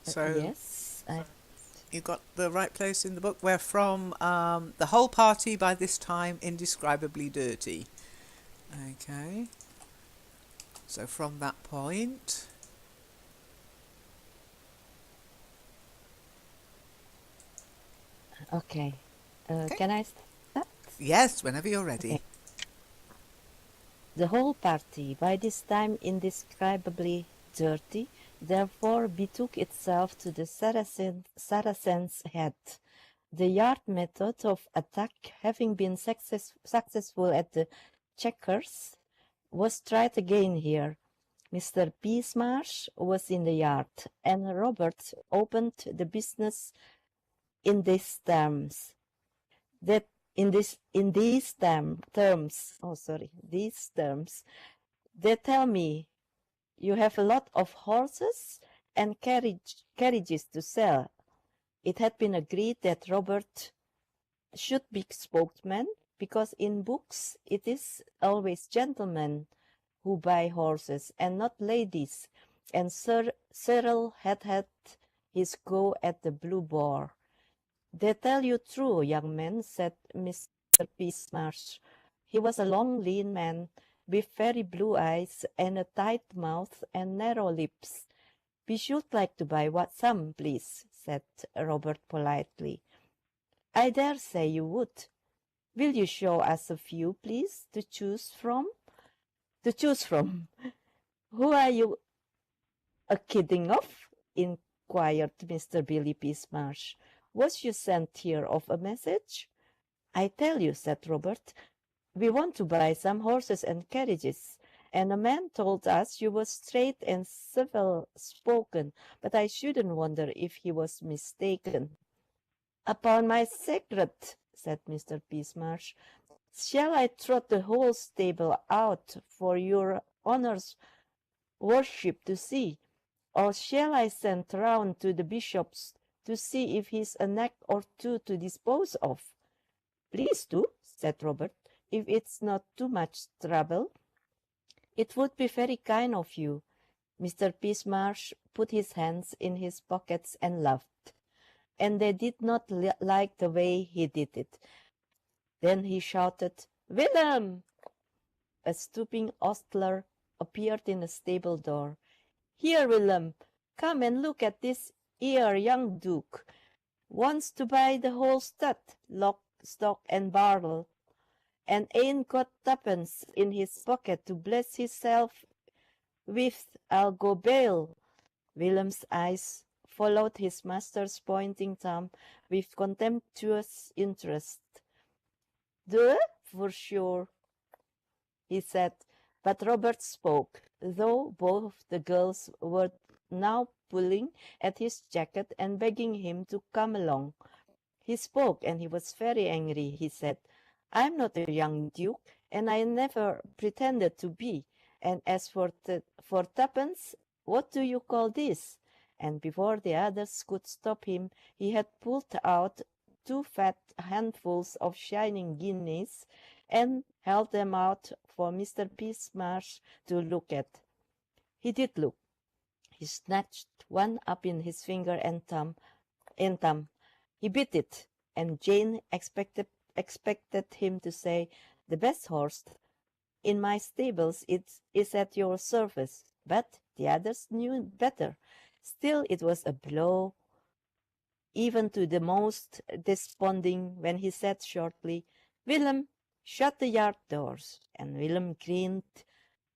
So Yes, I you got the right place in the book. We're from The Whole Party by this time indescribably dirty. Okay, so from that point. okay. Okay. Can I start? Yes, whenever you're ready. Okay. The whole party, by this time indescribably dirty, therefore betook itself to the Saracen's Head. The yard method of attack having been successful at the Checkers was tried again here. Mr. Peasmarsh was in the yard, and Robert opened the business in these terms. That in these terms, oh sorry, these terms, they tell me you have a lot of horses and carriages to sell. It had been agreed that Robert should be spokesman because in books it is always gentlemen who buy horses and not ladies, and Sir Cyril had his go at the Blue Boar. They tell you true, young man, said Mr. Peasmarsh. He was a long, lean man, with very blue eyes and a tight mouth and narrow lips. We should like to buy some, please, said Robert politely. I dare say you would. Will you show us a few, please, to choose from? To choose from. Who are you a kidding of? Inquired Mr. Billy Peasmarsh. Was you sent here of a message? I tell you, said Robert, we want to buy some horses and carriages, and a man told us you were straight and civil spoken, but I shouldn't wonder if he was mistaken. Upon my secret, said Mr. Peasmarsh, shall I trot the whole stable out for your honour's worship to see, or shall I send round to the bishop's to see if he's a neck or two to dispose of? Please do, said Robert, if it's not too much trouble. It would be very kind of you. Mr. Peasmarsh put his hands in his pockets and laughed, and they did not like the way he did it. Then he shouted, Willem! A stooping ostler appeared in the stable door. Here, Willem, come and look at this 'ere young duke. Wants to buy the whole stud, lock, stock, and barrel, and ain't got tuppence in his pocket to bless hisself with. I'll go bail. Willem's eyes followed his master's pointing thumb with contemptuous interest. Duh, for sure, he said, but Robert spoke, though both the girls were now pulling at his jacket and begging him to come along. He spoke, and he was very angry. He said, I'm not a young duke, and I never pretended to be. And as for tuppence, what do you call this? And before the others could stop him, he had pulled out two fat handfuls of shining guineas and held them out for Mr. Peasmarsh to look at. He did look. He snatched one up in his finger and thumb. He bit it, and Jane expected him to say, the best horse in my stables is at your service. But the others knew better. Still, it was a blow even to the most desponding when he said shortly, Willem, shut the yard doors. And Willem grinned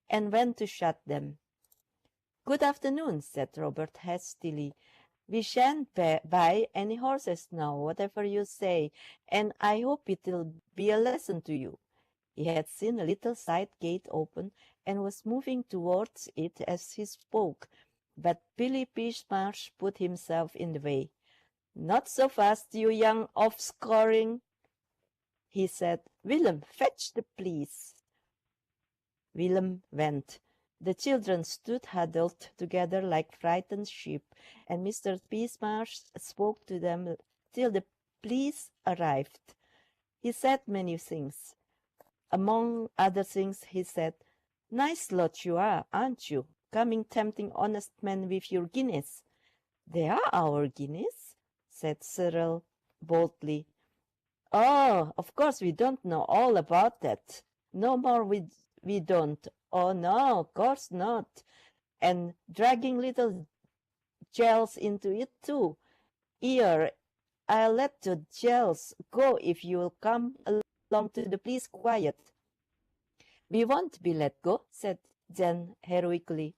and went to shut them. Good afternoon, said Robert hastily. We shan't buy any horses now, whatever you say, and I hope it'll be a lesson to you. He had seen a little side gate open and was moving towards it as he spoke, but Billy Peasmarsh put himself in the way. Not so fast, you young offscoring, he said. Willem, fetch the police. Willem went. The children stood huddled together like frightened sheep, and Mr. Peasmarsh spoke to them till the police arrived. He said many things. Among other things, he said, Nice lot you are, aren't you, coming tempting honest men with your guineas? They are our guineas, said Cyril boldly. Oh, of course we don't know all about that. No more we don't. Oh no, of course not. And dragging little gels into it too. Here, I'll let the gels go if you'll come along to the please quiet. We won't be let go, said Jen heroically.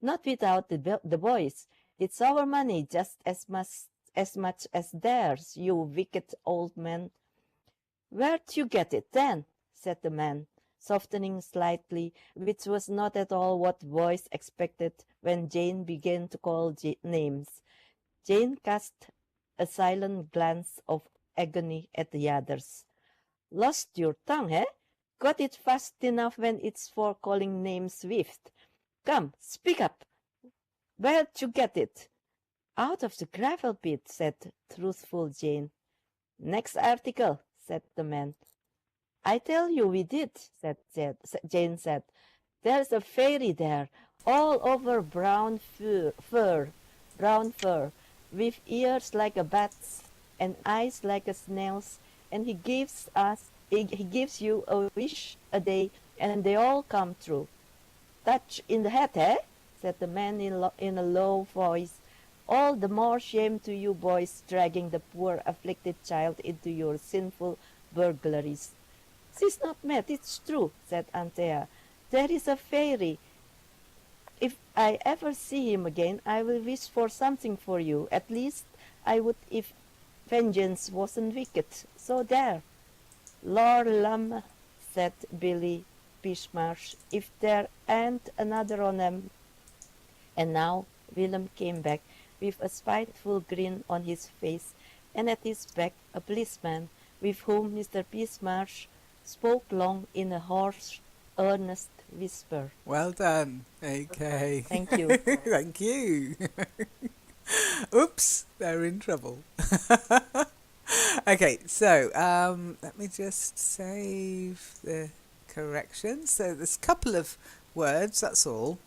Not without the boys. It's our money just as much as theirs, you wicked old man. Where'd you get it then? Said the man, softening slightly, which was not at all what boys expected when Jane began to call names. Jane cast a silent glance of agony at the others. Lost your tongue, eh? Got it fast enough when it's for calling names swift. Come, speak up. Where'd you get it? Out of the gravel pit, said truthful Jane. Next article, said the man. I tell you we did, Jane said. There's a fairy there, all over brown fur, with ears like a bat's and eyes like a snail's, and he gives you a wish a day, and they all come true. Touch in the head, eh? Said the man in a low voice. All the more shame to you boys dragging the poor afflicted child into your sinful burglaries. She's not mad, it's true, said Anthea. There is a fairy. If I ever see him again, I will wish for something for you. At least I would if vengeance wasn't wicked. So there. Lord Lum, said Billy Pishmarsh, if there ain't another on them. And now Willem came back with a spiteful grin on his face, and at his back a policeman, with whom Mr. Pishmarsh spoke long in a hoarse, earnest whisper. Well done. Okay. Thank you. Thank you. Oops, they're in trouble. Okay, so let me just save the corrections. So there's a couple of words, that's all.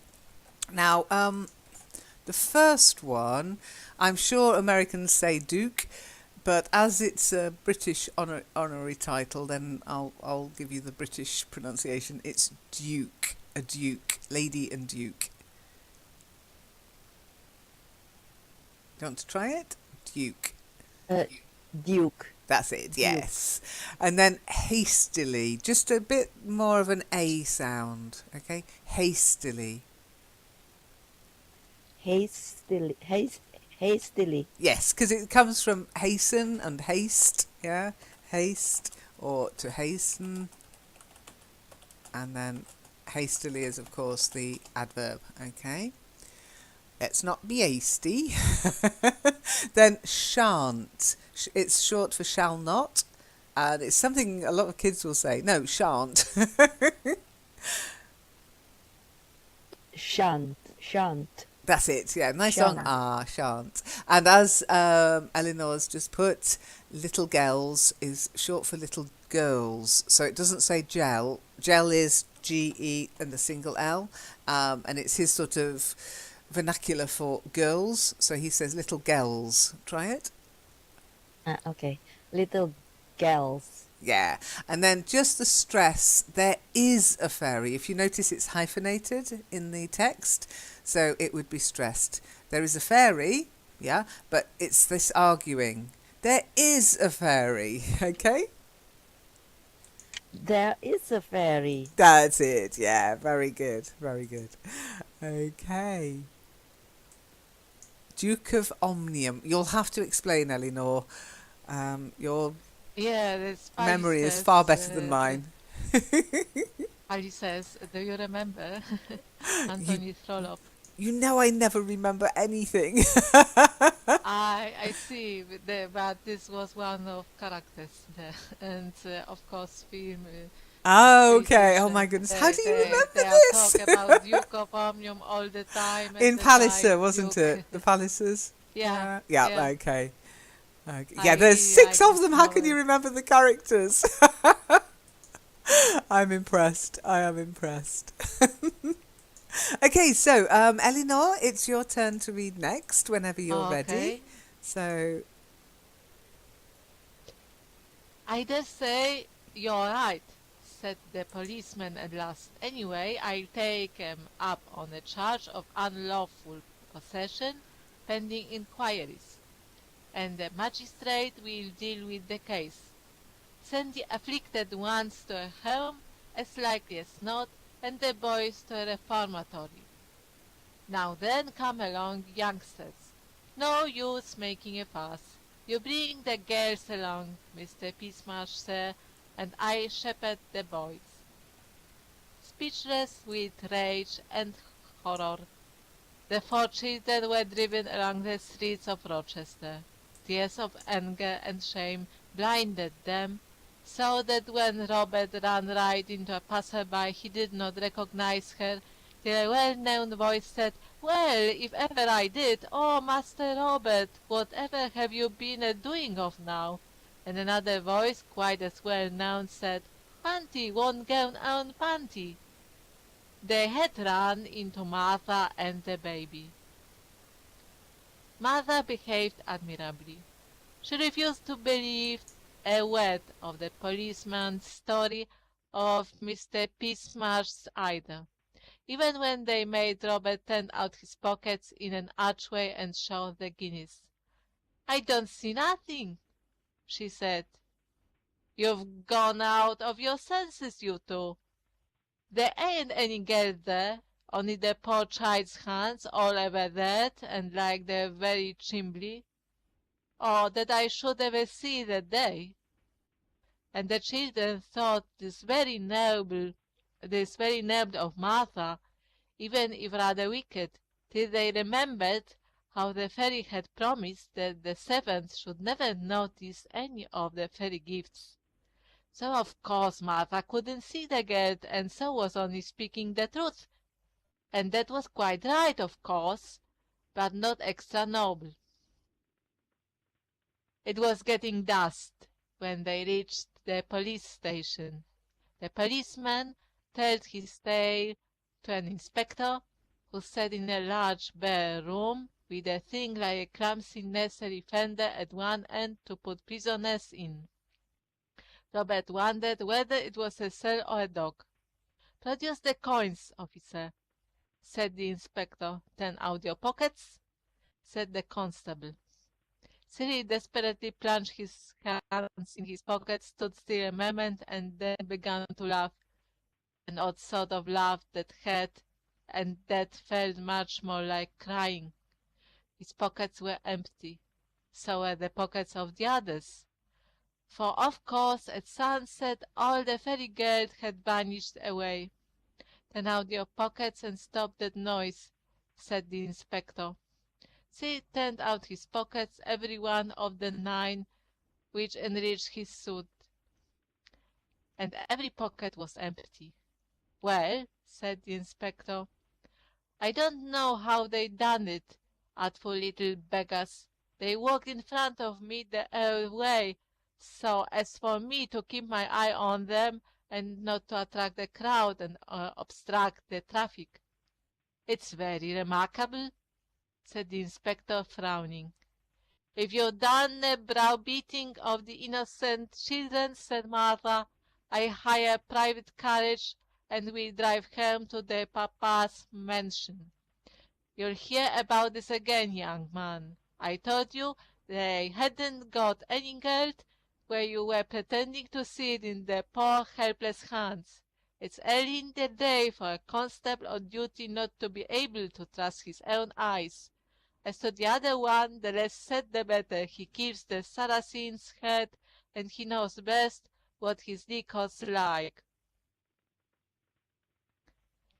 Now, the first one, I'm sure Americans say Duke, but as it's a British honorary title, then I'll give you the British pronunciation. It's Duke, a Duke, Lady and Duke. Do you want to try it? Duke. Duke. That's it, yes. And then hastily, just a bit more of an A sound, okay? Hastily. Hastily. Yes, because it comes from hasten and haste, yeah? Haste, or to hasten. And then hastily is, of course, the adverb, okay? Let's not be hasty. Then shan't. It's short for shall not. And it's something a lot of kids will say. No, shan't. Shan't. That's it, yeah. Nice Shan't. song. Ah, shan't. And as Eleanor's just put, little girls is short for little girls. So it doesn't say gel. Gel is G-E and a single L. And it's his sort of vernacular for girls. So he says little girls. Try it. Okay. Little girls. Yeah. And then just the stress, there is a fairy. If you notice, it's hyphenated in the text. So it would be stressed. There is a fairy, yeah, but it's this arguing. There is a fairy, okay? There is a fairy. That's it, yeah. Very good, very good. Okay. Duke of Omnium. You'll have to explain, Eleanor. Your memory is far better than mine. Ali says, do you remember Anthony Trollope? You know I never remember anything. I see, but this was one of characters there. And of course film. Okay, oh my goodness. How do you remember they this? talk about Duke of Omnium all the time. In the Palliser, time wasn't Duke. it? The Pallisers? Yeah. Yeah, okay. Yeah, I there's really 6 like of them. How this can you novel. remember the characters? I'm impressed. I am impressed. Okay, so Eleanor, it's your turn to read next whenever you're ready. Okay. So, I dare say you're right, said the policeman at last. Anyway, I'll take him up on a charge of unlawful possession pending inquiries, and the magistrate will deal with the case. Send the afflicted ones to a home, as likely as not, and the boys to a reformatory. Now then, come along, youngsters. No use making a fuss. You bring the girls along, Mr. Pismarsh, sir, and I shepherd the boys. Speechless with rage and horror, the four children were driven along the streets of Rochester. Tears of anger and shame blinded them, so that when Robert ran right into a passer-by he did not recognize her, till a well-known voice said, "Well, if ever I did! Oh, Master Robert, whatever have you been a-doing of now?" And another voice, quite as well-known, said, "Panty won't go on panty." They had run into Martha and the baby. Martha behaved admirably. She refused to believe a word of the policeman's story of Mr. Pismarsh either, even when they made Robert turn out his pockets in an archway and show the guineas. "I don't see nothing," she said. "You've gone out of your senses, you two. There ain't any girl there, only the poor child's hands all over red and like the very chimbley. Oh, that I should ever see that day!" And the children thought this very noble of Martha, even if rather wicked, till they remembered how the fairy had promised that the servants should never notice any of the fairy gifts. So of course Martha couldn't see the girl, and so was only speaking the truth, and that was quite right, of course, but not extra noble. It was getting dusk when they reached the police station. The policeman told his tale to an inspector, who sat in a large bare room with a thing like a clumsy nursery fender at one end to put prisoners in. Robert wondered whether it was a cell or a dog. "Produce the coins, officer," said the inspector. "Turn out your pockets," said the constable. Cyril desperately plunged his hands in his pockets, stood still a moment, and then began to laugh, an odd sort of laugh that hurt, and that felt much more like crying. His pockets were empty. So were the pockets of the others. For of course at sunset all the fairy girls had vanished away. "Turn out your pockets and stop that noise," said the inspector. Sid turned out his pockets, every one of the 9 which enriched his suit, and every pocket was empty. "Well," said the inspector, "I don't know how they done it, artful little beggars. They walked in front of me the whole way, so as for me to keep my eye on them and not to attract the crowd and obstruct the traffic." "It's very remarkable," said the inspector, frowning. "If you've done a browbeating of the innocent children," said Martha, "I hire a private carriage and we'll drive home to their papa's mansion. You'll hear about this again, young man. I told you they hadn't got any gold where you were pretending to see it in their poor helpless hands. It's early in the day for a constable on duty not to be able to trust his own eyes. As to the other one, the less said the better. He keeps the Saracen's head, and he knows best what his decoys like.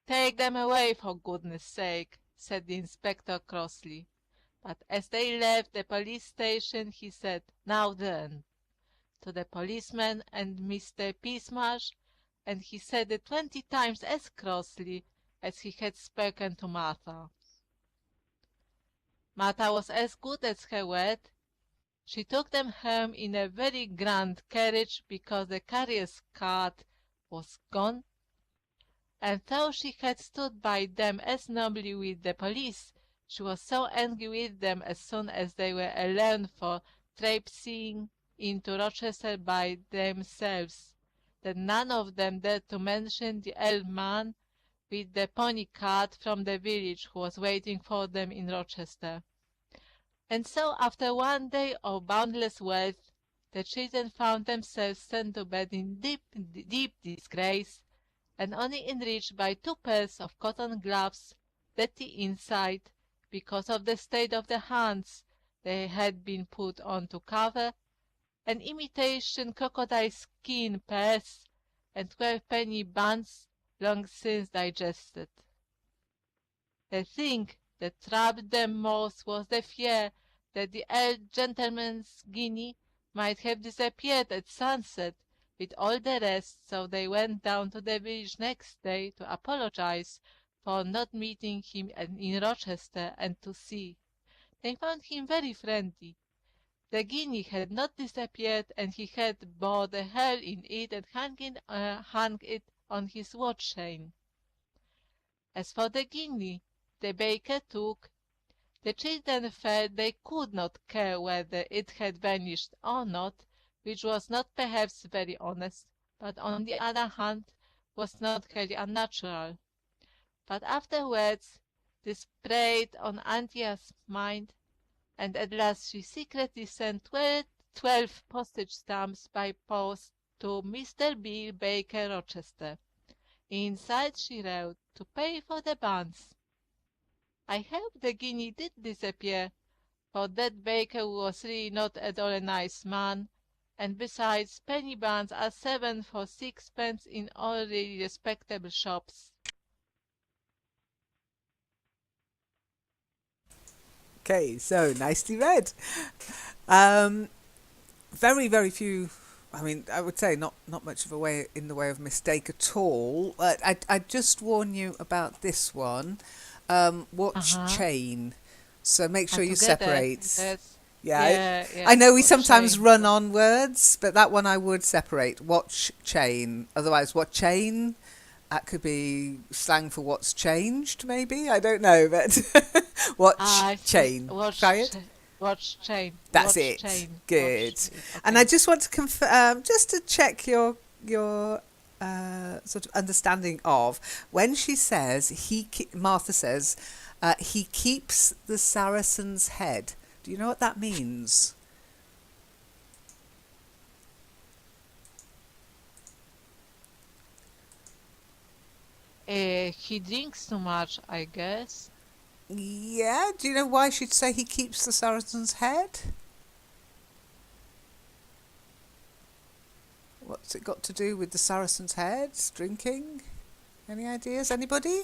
Take them away, for goodness sake," said the inspector crossly. But as they left the police station, he said, "Now then," to the policeman and Mr. Pismarsh, and he said it 20 times as crossly as he had spoken to Martha. Martha was as good as her word. She took them home in a very grand carriage because the carrier's cart was gone, and though she had stood by them as nobly with the police, she was so angry with them as soon as they were alone for traipsing into Rochester by themselves, that none of them dared to mention the old man with the pony cart from the village who was waiting for them in Rochester. And so, after one day of boundless wealth, the children found themselves sent to bed in deep disgrace, and only enriched by 2 pairs of cotton gloves, dirty inside, because of the state of the hands they had been put on to cover, an imitation crocodile skin purse, and 12-penny buns long since digested. The thing that troubled them most was the fear that the old gentleman's guinea might have disappeared at sunset with all the rest, so they went down to the village next day to apologize for not meeting him in Rochester and to see. They found him very friendly. The guinea had not disappeared, and he had bored a hole in it and hung it on his watch chain. As for the guinea the baker took, the children felt they could not care whether it had vanished or not, which was not perhaps very honest, but on the other hand was not wholly unnatural. But afterwards this preyed on Antia's mind, and at last she secretly sent 12 postage stamps by post to Mr. B. Baker, Rochester. Inside she wrote, "To pay for the buns." I hope the guinea did disappear, for that baker was really not at all a nice man, and besides, penny buns are 7 for 6 pence in all really respectable shops. Okay, so nicely read. Very, very few. I mean, I would say not much of a way in the way of mistake at all. But I just warn you about this one. Watch Uh-huh. chain. So make sure you Together. separate. That's, Yeah, yeah, I know we watch sometimes chain. run on words, but that one I would separate. Watch chain. Otherwise, what chain? That could be slang for what's changed, maybe. I don't know, but watch I see. chain. Try it. Watch chain. That's Watch it. chain. Good. Watch chain. And I Okay. just want to confirm, just to check your sort of understanding of when she says Martha says he keeps the Saracen's head. Do you know what that means? He drinks too much, I guess. Yeah. Do you know why she'd say he keeps the Saracen's head? What's it got to do with the Saracen's head? Drinking? Any ideas? Anybody?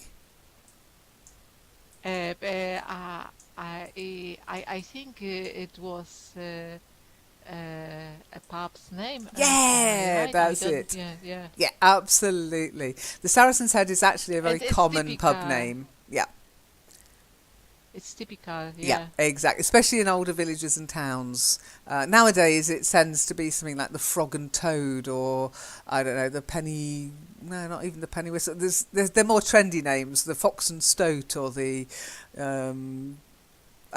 I think it was a pub's name. Am I Yeah, right? that's I don't. it. Yeah, yeah. Yeah, absolutely. The Saracen's Head is actually a very It's common pub typical. name. Yeah, It's typical. yeah, Yeah. exactly. Especially in older villages and towns. Nowadays, it tends to be something like the Frog and Toad, or I don't know, the Penny. No, not even the Penny Whistle. They're more trendy names. The Fox and Stoat, or the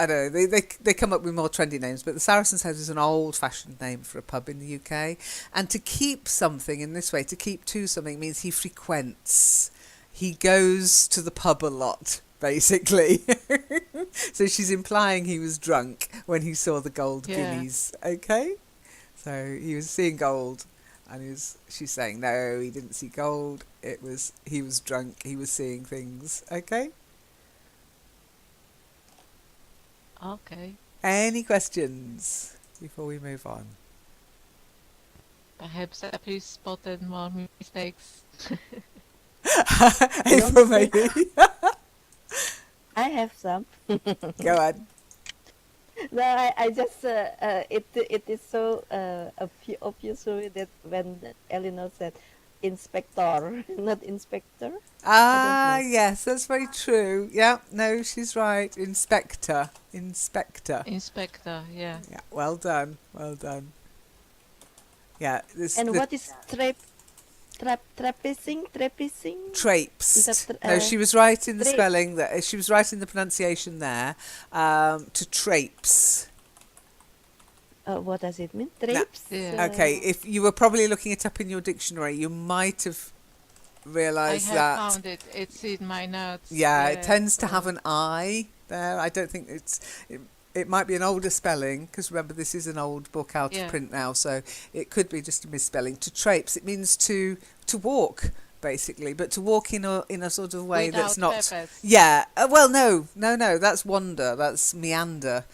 I don't know, they come up with more trendy names, but the Saracen's Head is an old-fashioned name for a pub in the UK. And to keep something in this way, to keep to something, means he frequents. He goes to the pub a lot, basically. So she's implying he was drunk when he saw the gold Yeah. guineas, okay? So he was seeing gold, and she's saying, no, he didn't see gold, he was drunk, he was seeing things, okay? Okay. Any questions before we move on? Perhaps April spotted more mistakes. April, maybe. I have some. Go on. No, I just it is so obvious to me that when Eleanor said inspector, not inspector. Ah, know. yes, that's very true. Yeah, no, she's right. Inspector. Inspector. Yeah. Yeah, well done. Well done. Yeah, And what is Trapezing? Traipsed. Is that No, she was right in the tra- spelling. That she was right in the pronunciation there. To traipse. what does it mean? Now, Drapes? Yeah. okay, if you were probably looking it up in your dictionary, you might have I realised have that. found it. It's in my notes. Yeah, it tends to so- have an I there. I don't think it might be an older spelling, because remember this is an old book out of Yeah. print now, so it could be just a misspelling. To traipse, it means to walk basically, but to walk in a sort of way that's Without not. peppers. Yeah, well, no, that's wander, that's meander.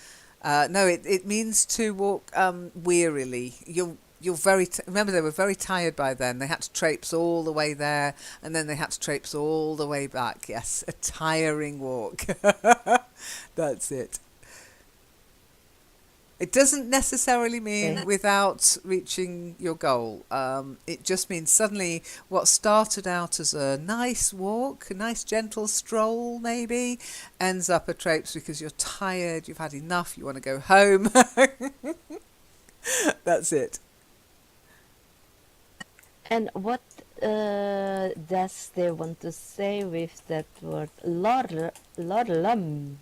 No, it means to walk wearily. You're very remember they were very tired by then. They had to traipse all the way there, and then they had to traipse all the way back. Yes, a tiring walk. That's it. It doesn't necessarily mean Okay. without reaching your goal. It just means suddenly what started out as a nice walk, a nice gentle stroll maybe, ends up a traipse because you're tired, you've had enough, you want to go home. That's it. And what does they want to say with that word? Lorlum.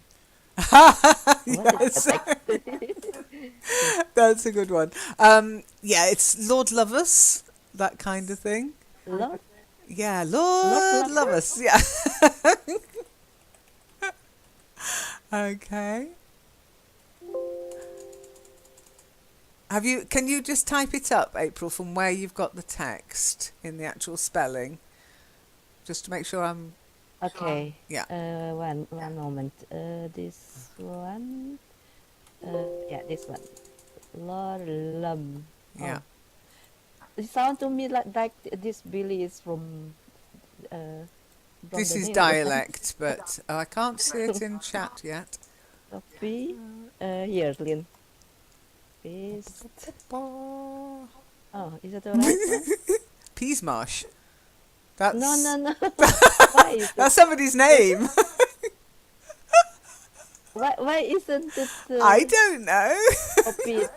What is Yes, that? that's a good one. Yeah, it's Lord love us, that kind of thing. Lord? Yeah, Lord Lord love lover? us. Yeah. Okay. Can you just type it up, April, from where you've got the text in the actual spelling? Just to make sure I'm. Okay. Yeah. One moment. This one. Yeah, this one. Lorlum. Yeah. Oh, it sounds to me like this Billy is from This the is Netherlands. dialect, but I can't see it in chat yet. Copy. Here, Lynn. Paste. Oh, is it the right one? Peasmarsh. No, That's no, no. Why is it? that's somebody's name. Why isn't it I don't know. copied?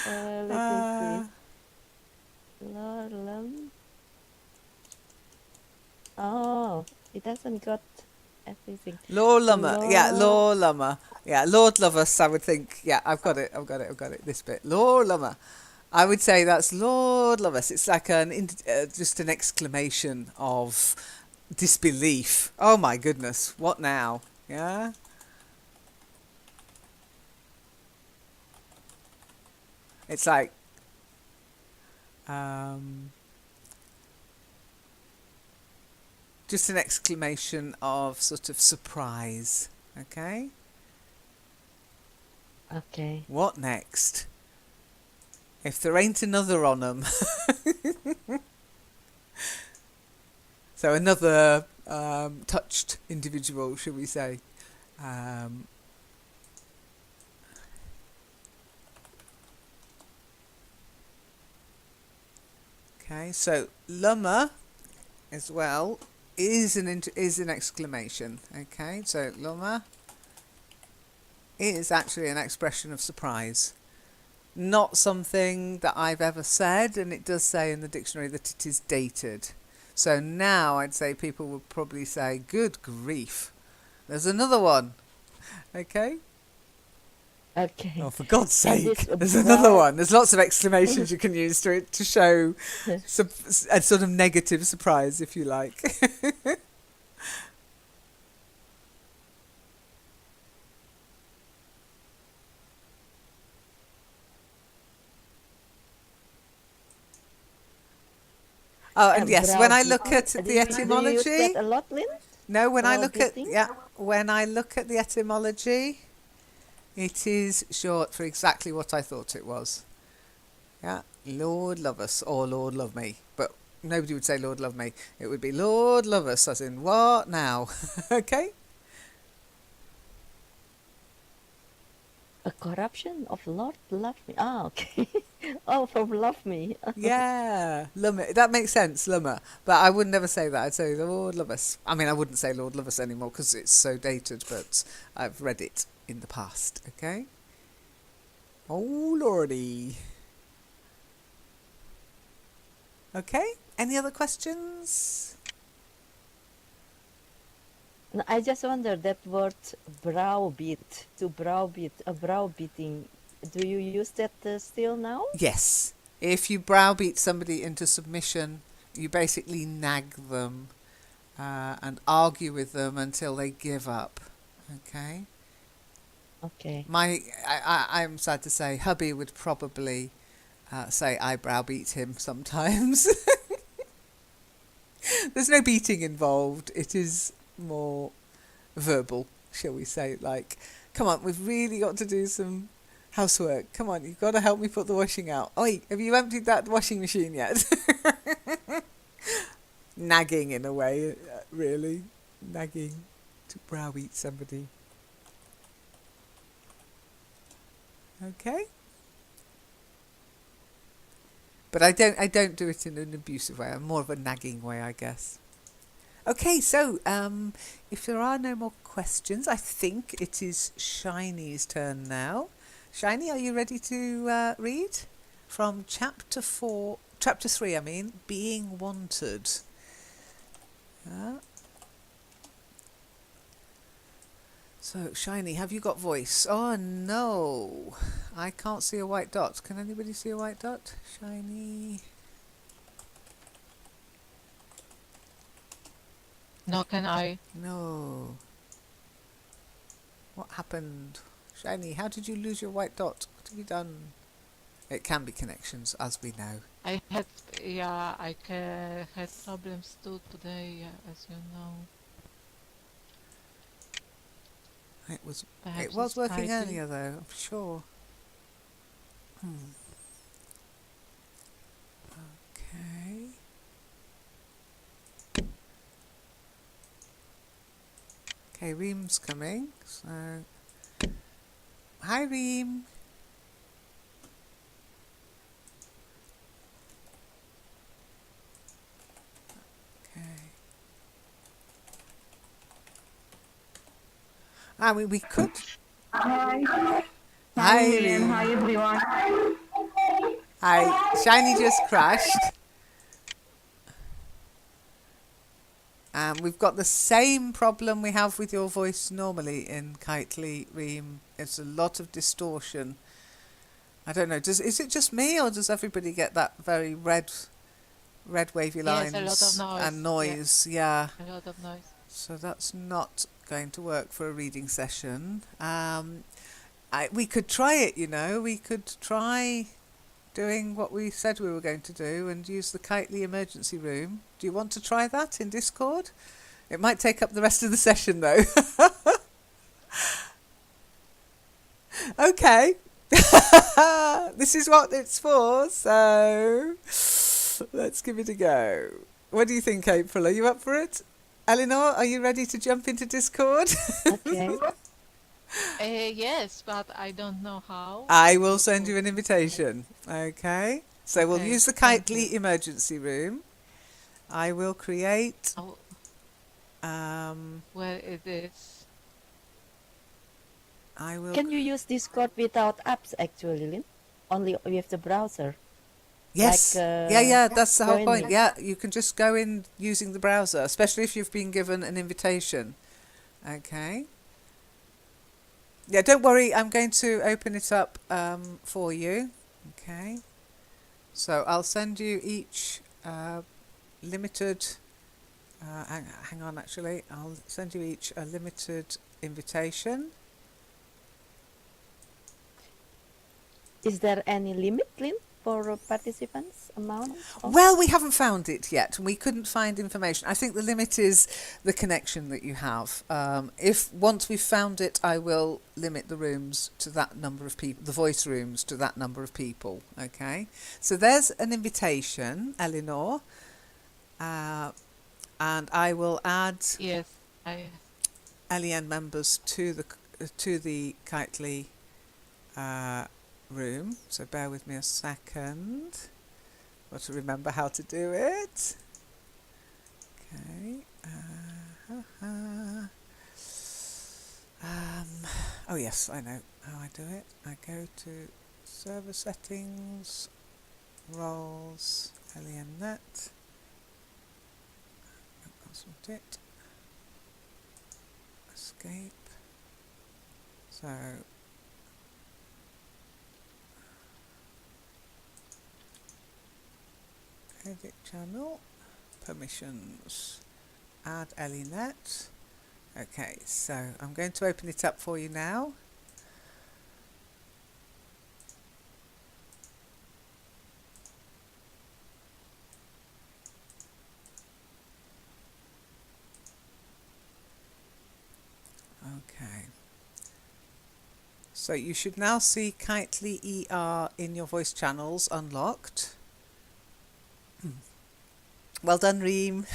Let me Uh, see. Lorlum. Oh, it hasn't got everything. Lord Lummer. Yeah, Lord. Lord Lummer. Yeah, Lord love us, I would think. Yeah, I've got it. This bit. Lord Lummer. I would say that's Lord love us. It's like just an exclamation of disbelief. Oh my goodness, what now? Yeah. It's like just an exclamation of sort of surprise. Okay. Okay. What next? If there ain't another on 'em. So another touched individual, shall we say. Okay, so lummer as well is an exclamation. Okay, so lummer is actually an expression of surprise. Not something that I've ever said, and it does say in the dictionary that it is dated. So now I'd say people would probably say, good grief, there's another one. Okay? Okay. Oh, for God's And sake, this there's another brown- one. There's lots of exclamations you can use to show a sort of negative surprise, if you like. Oh, and yes, when I look at the Do you use etymology, that a lot, Lynn? no, when I Brown look at beating? when I look at the etymology, it is short for exactly what I thought it was. Yeah, Lord love us or Lord love me, but nobody would say Lord love me. It would be Lord love us, as in what now? Okay. A corruption of Lord love me. Ah, okay. Oh, from love me. Yeah, lummer. That makes sense, lummer. But I would never say that. I'd say Lord love us. I mean, I wouldn't say Lord love us anymore because it's so dated, but I've read it in the past, okay? Oh, lordy. Okay, Any other questions? No, I just wonder that word browbeat, to browbeat, a browbeating. Do you use that still now? Yes. If you browbeat somebody into submission, you basically nag them and argue with them until they give up. Okay. Okay. I'm sad to say, hubby would probably say I browbeat him sometimes. There's no beating involved. It is more verbal, shall we say, like, come on, we've really got to do some housework. Come on, you've got to help me put the washing out. Oi, have you emptied that washing machine yet? Nagging in a way, really. Nagging to browbeat somebody. Okay? But I don't do it in an abusive way. I'm more of a nagging way, I guess. Okay, so if there are no more questions, I think it is Shiny's turn now. Shiny, are you ready to read from chapter 3? I mean, Being Wanted. So, Shiny, have you got voice? Oh no, I can't see a white dot. Can anybody see a white dot? Shiny. No, can I? No. What happened? Shiny, how did you lose your white dot? What have you done? It can be connections, as we know. I had problems too today, as you know. It Perhaps was it's working Kitely. earlier, though, I'm sure. Okay. Okay, Reem's coming. So, hi, Reem. Okay. I mean, we could. Hi. Hi, Hi, Ian. Reem. Hi, everyone. Hi. Shiny just crashed. We've got the same problem we have with your voice normally in Kitely, Reem. It's a lot of distortion. I don't know. Is it just me, or does everybody get that very red wavy lines Yes, a lot of noise. and noise? Yeah. A lot of noise. So that's not going to work for a reading session. We could try it, you know. We could try doing what we said we were going to do and use the Kitely emergency room. Do you want to try that in Discord? It might take up the rest of the session, though. Okay. This is what it's for, so let's give it a go. What do you think, April? Are you up for it? Eleanor, are you ready to jump into Discord? Okay. Yes, but I don't know how. I will send you an invitation. Okay. So we'll Okay, use the thank Kitely you. emergency room. I will create Oh, um where it is. I will Can you use Discord without apps actually, Lynn? Only with the browser. Yes. Like, Yeah, that's the whole join point. me. Yeah, you can just go in using the browser, especially if you've been given an invitation. Okay. Yeah, don't worry, I'm going to open it up for you. Okay. So I'll send you each limited hang on, actually. I'll send you each a limited invitation. Is there any limit, Lynn, for participants amount? Well, we haven't found it yet. We couldn't find information. I think the limit is the connection that you have. If once we've found it, I will limit the rooms to that number of people, the voice rooms to that number of people. Okay. So there's an invitation, Eleanor, and I will add Yes, I. LEN members to the Kitely room. So bear with me a second. Got to remember how to do it. Okay. Oh yes, I know how I do it. I go to server settings, roles, LENnet. That's not it. Escape. So edit channel, permissions, add Elinet. Okay, so I'm going to open it up for you now. Okay. So you should now see Kitely ER in your voice channels unlocked. Well done, Reem.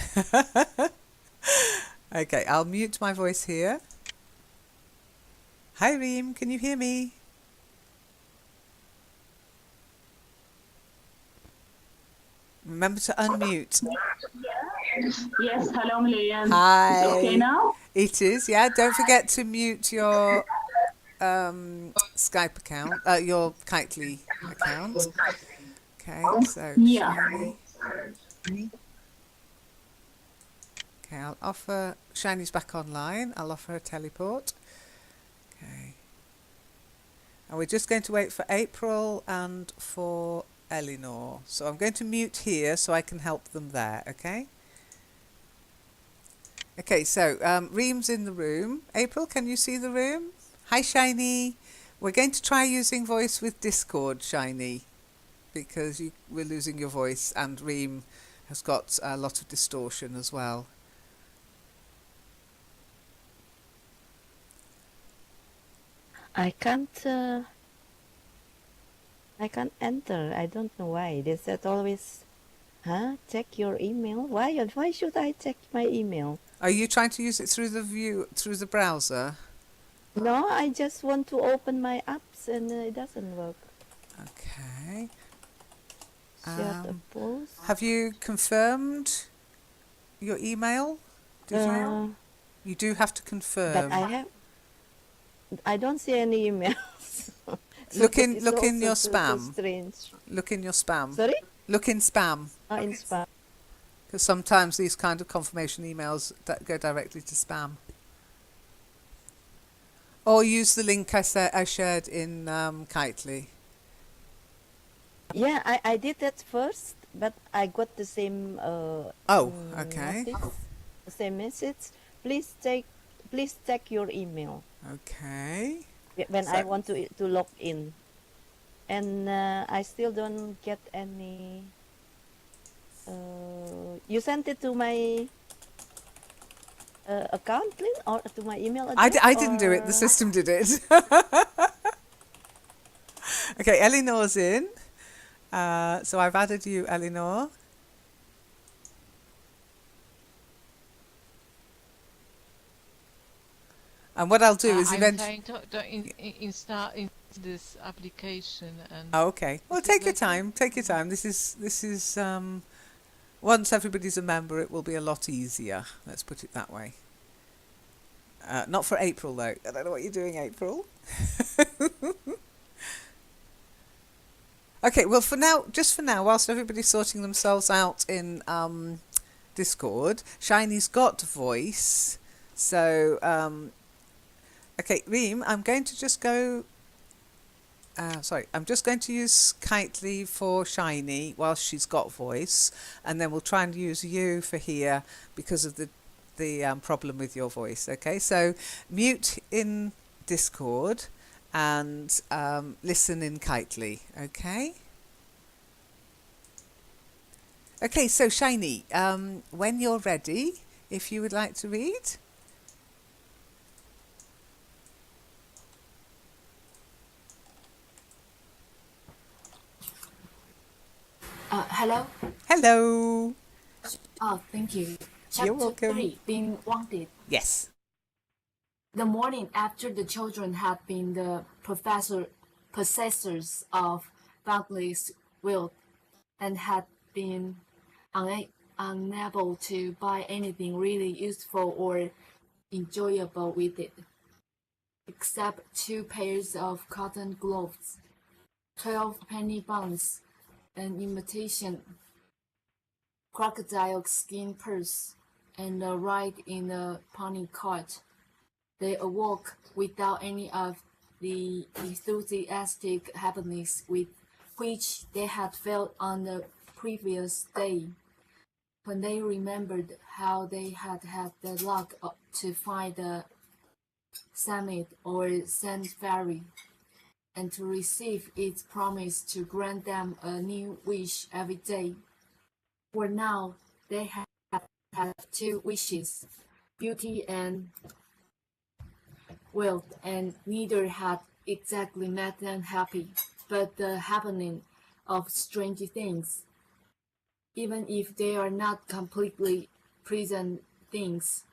Okay, I'll mute my voice here. Hi, Reem, can you hear me? Remember to unmute. Yes, hello, Milian. Hi. It's okay now? It is, yeah. Don't forget to mute your Skype account, your Kitely account. Okay, so Yeah. Shiny. Okay, I'll offer, Shiny's back online. I'll offer a teleport. Okay. And we're just going to wait for April and for Eleanor. So I'm going to mute here so I can help them there, okay? Okay, so Reem's in the room. April, can you see the room? Hi, Shiny. We're going to try using voice with Discord, Shiny, because we're losing your voice, and Reem has got a lot of distortion as well. I can't enter. I don't know why. They said always, check your email. Why should I check my email? Are you trying to use it through the browser? No, I just want to open my apps and it doesn't work. Okay. Share a post. Have you confirmed your email? You do have to confirm. But I don't see any emails. So Look in it's your also spam. Strange. Look in your spam. Sorry? Look in spam. Oh, in spam. Because sometimes these kind of confirmation emails that go directly to spam. Or use the link I shared in Kitely. Yeah, I did that first, but I got the same okay. notice, the same message. Please check your email. Okay. When I want to log in, and I still don't get any. You sent it to my account link or to my email address? I didn't do it. The system did it. Okay, Eleanor's in. So I've added you, Eleanor. And what I'll do is eventually... I'm trying to install this application. And okay. Well, take your time. Take your time. This is once everybody's a member, it will be a lot easier. Let's put it that way. Not for April, though. I don't know what you're doing, April. Okay, well, just for now, whilst everybody's sorting themselves out in Discord, Shiny's got voice. So, okay, Reem, I'm going to just go... I'm just going to use Kitely for Shiny whilst she's got voice, and then we'll try and use you for here because of the problem with your voice. Okay, so mute in Discord and listen in Kitely. Okay. Okay, so Shiny, when you're ready, if you would like to read. Hello? Hello. Oh, thank you. You're Chapter welcome. 3, Being Wanted. Yes. The morning after the children had been the possessors of boundless wealth and had been unable to buy anything really useful or enjoyable with it, except 2 pairs of cotton gloves, 12 penny buns, an imitation crocodile skin purse, and a ride in a pony cart. They awoke without any of the enthusiastic happiness with which they had felt on the previous day. When they remembered how they had had the luck to find the summit or sand fairy, and to receive its promise to grant them a new wish every day. For now, they had two wishes, beauty and wealth, and neither had exactly made them happy, but the happening of strange things, even if they are not completely present things,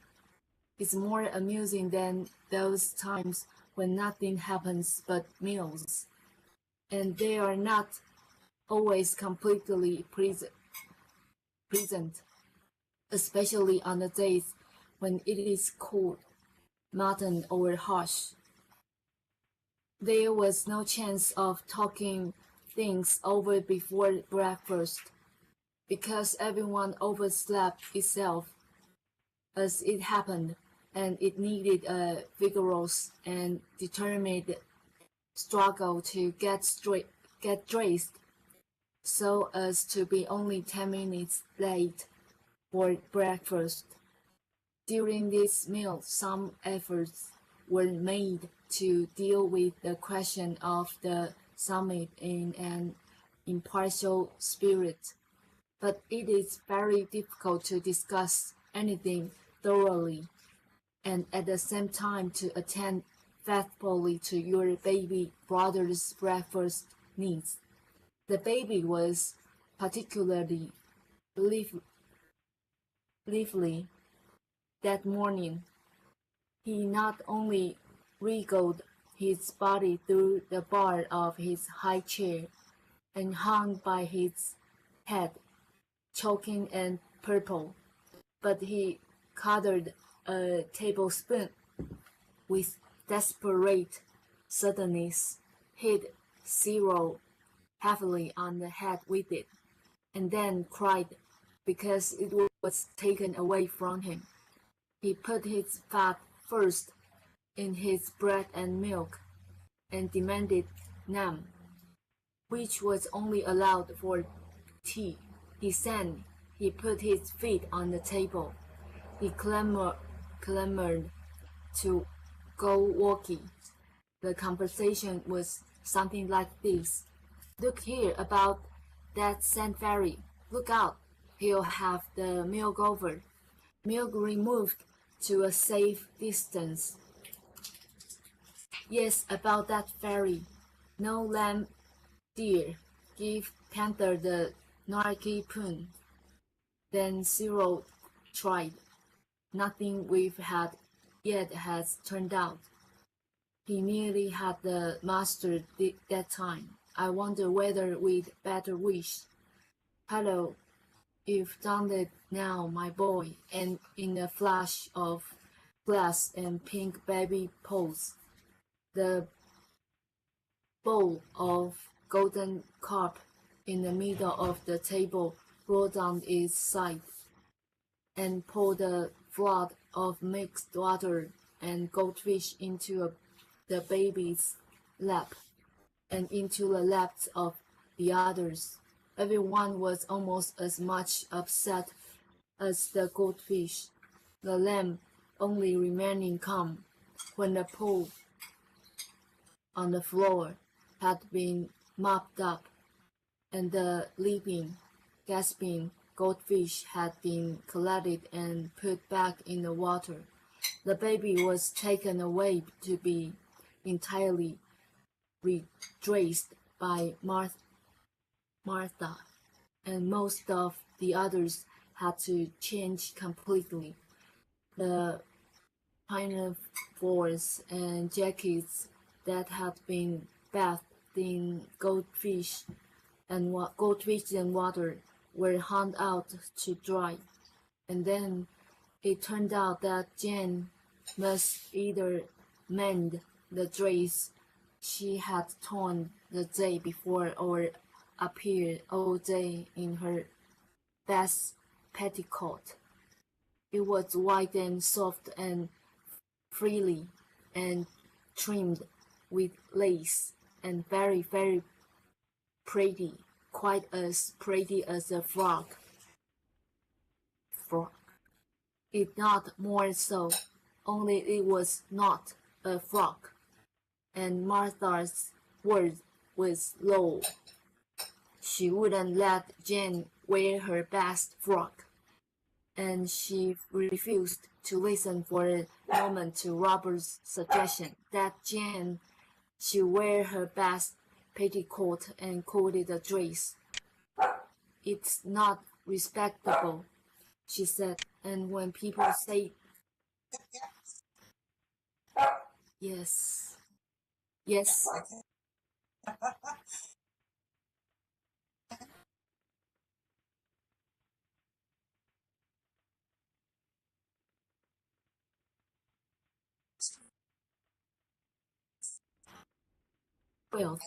is more amusing than those times when nothing happens but meals, and they are not always completely present, especially on the days when it is cold, mutton or harsh. There was no chance of talking things over before breakfast, because everyone overslept itself, as it happened, and it needed a vigorous and determined struggle to get dressed, so as to be only 10 minutes late for breakfast. During this meal, some efforts were made to deal with the question of the summit in an impartial spirit, but it is very difficult to discuss anything thoroughly, and at the same time to attend faithfully to your baby brother's breakfast needs. The baby was particularly lively that morning. He not only wriggled his body through the bar of his high chair and hung by his head, choking and purple, but he gathered a tablespoon with desperate suddenness, hit Cyril heavily on the head with it, and then cried because it was taken away from him. He put his fat first in his bread and milk, and demanded none, which was only allowed for tea. He put his feet on the table. He clamored to go walking. The conversation was something like this. Look here about that sand fairy. Look out, he'll have the milk over. Milk removed to a safe distance. Yes, about that fairy. No lamb, dear. Give Panther the narky poon. Then Cyril tried. Nothing we've had yet has turned out. He nearly had the master that time. I wonder whether we'd better wish. Hello, you've done it now, my boy, and in a flash of glass and pink baby pose, the bowl of golden carp in the middle of the table rolled down its side, and poured a flood of mixed water and goldfish into the baby's lap, and into the laps of the others. Everyone was almost as much upset as the goldfish, the lamb only remaining calm when the pool on the floor had been mopped up, and the leaping, gasping goldfish had been collected and put back in the water. The baby was taken away to be entirely redressed by Martha, and most of the others had to change completely. The pinafores and jackets that had been bathed in goldfish and water were hung out to dry, and then it turned out that Jane must either mend the dress she had torn the day before, or appear all day in her best petticoat. It was white and soft and frilly and trimmed with lace and very, very pretty, quite as pretty as a frog. If not more so, only it was not a frog. And Martha's word was low. She wouldn't let Jane wear her best frock, and she refused to listen for a moment to Robert's suggestion that Jane should wear her best petticoat and call it a dress. It's not respectable, she said, and when people say yes, yes, wealth,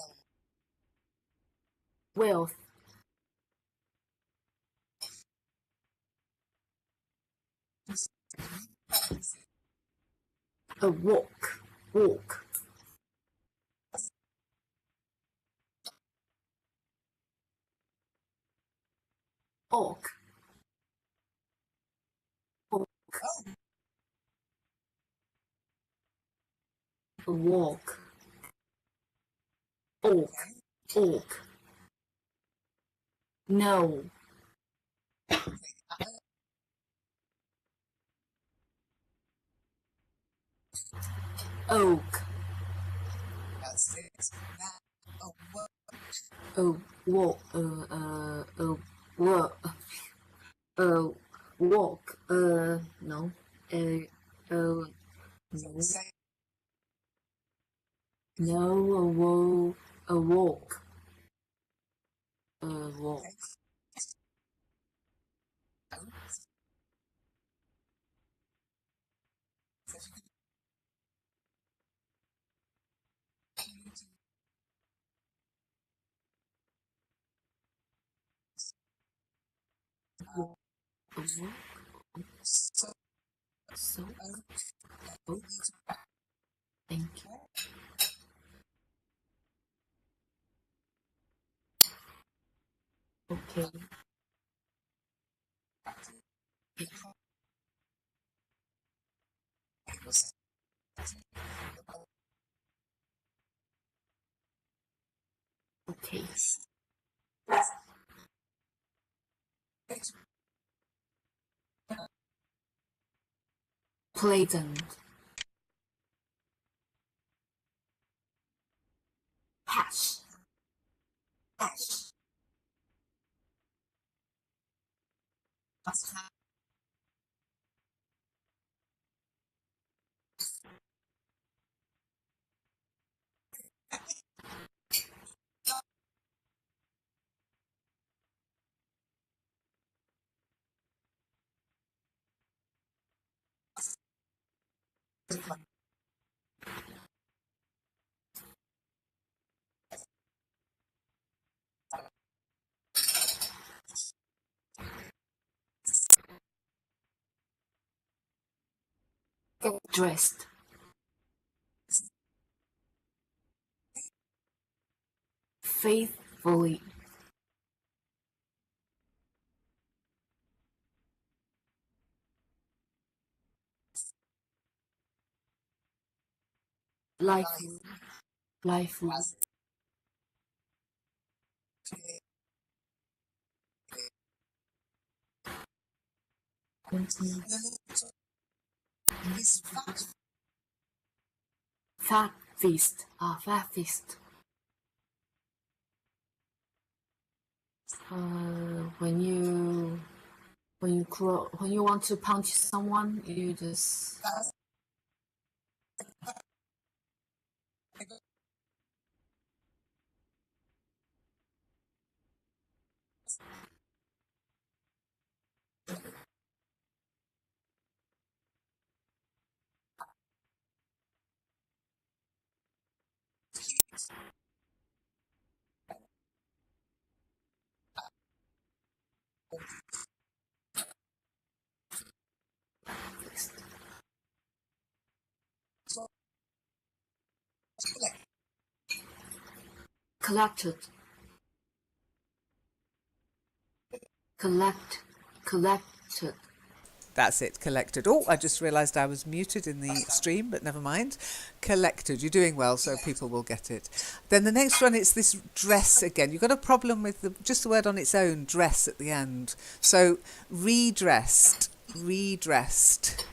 wealth, a walk, walk, oak, oak, a walk, oak, oak, no, oak, a walk, walk, walk, no, no, no, a walk, a walk, a walk, so, oak, thank you. Okay, okay, pleasant, hash, hash, get dressed, faithfully, lively, lively, fat feast, fat feast. When you want to punch someone, you just collected, collected. That's it, collected. Oh, I just realised I was muted in the stream, but never mind. Collected. You're doing well, so people will get it. Then the next one, it's this dress again. You've got a problem with just the word on its own, dress at the end. So redressed, redressed.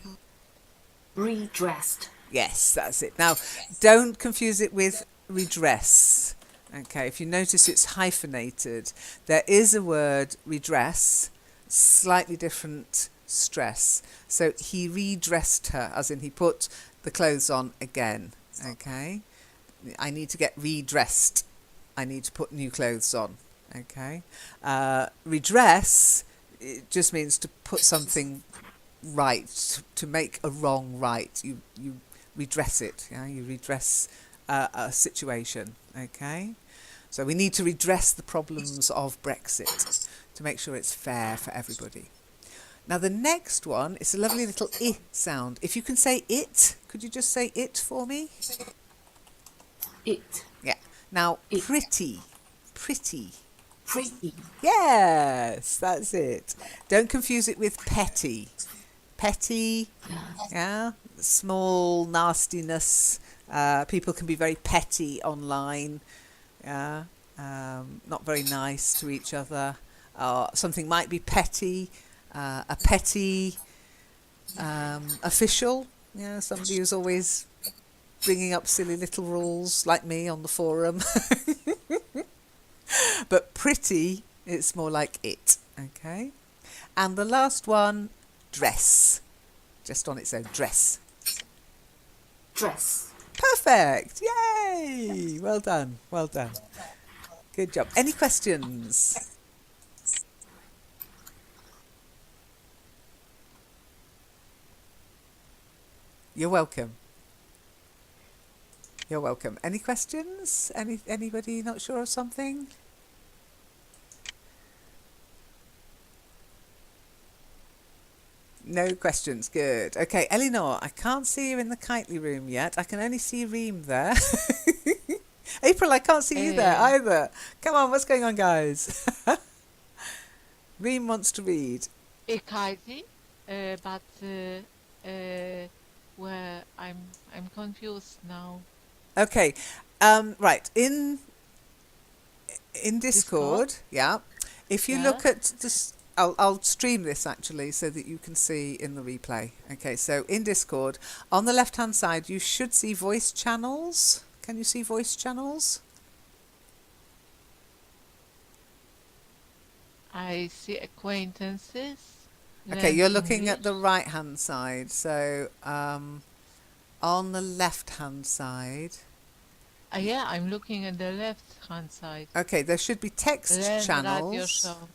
Redressed. Yes, that's it. Now, don't confuse it with redress. Okay, if you notice it's hyphenated, there is a word redress, slightly different stress. So he redressed her, as in he put the clothes on again. Okay, I need to get redressed. I need to put new clothes on. Okay, redress, it just means to put something right, to make a wrong right. You redress it. Yeah, you redress a situation. Okay, so we need to redress the problems of Brexit to make sure it's fair for everybody. Now the next one, it's a lovely little I sound. If you can say it, could you just say it for me? It. Yeah. Now It. pretty, pretty. Pretty. Yes, that's it. Don't confuse it with petty. Petty, yeah, small nastiness. People can be very petty online. Yeah, not very nice to each other. Something might be petty. A petty official, yeah, somebody who's always bringing up silly little rules like me on the forum. But pretty, it's more like it, okay? And the last one, dress, just on its own, dress. Dress. Perfect, yay, well done, well done. Good job. Any questions? You're welcome. You're welcome. Any questions? Anybody not sure of something? No questions. Good. Okay, Eleanor, I can't see you in the Kitely room yet. I can only see Reem there. April, I can't see you there either. Come on, what's going on, guys? Reem wants to read. Kitely, but where I'm confused now. Okay, right, in Discord, yeah, if you look at this, I'll stream this actually so that you can see in the replay. Okay, so in Discord, on the left hand side, you should see voice channels. Can you see voice channels? I see acquaintances. Okay, you're looking at the right hand side, so on the left hand side. Yeah, I'm looking at the left hand side. Okay, there should be text Radio channels. show.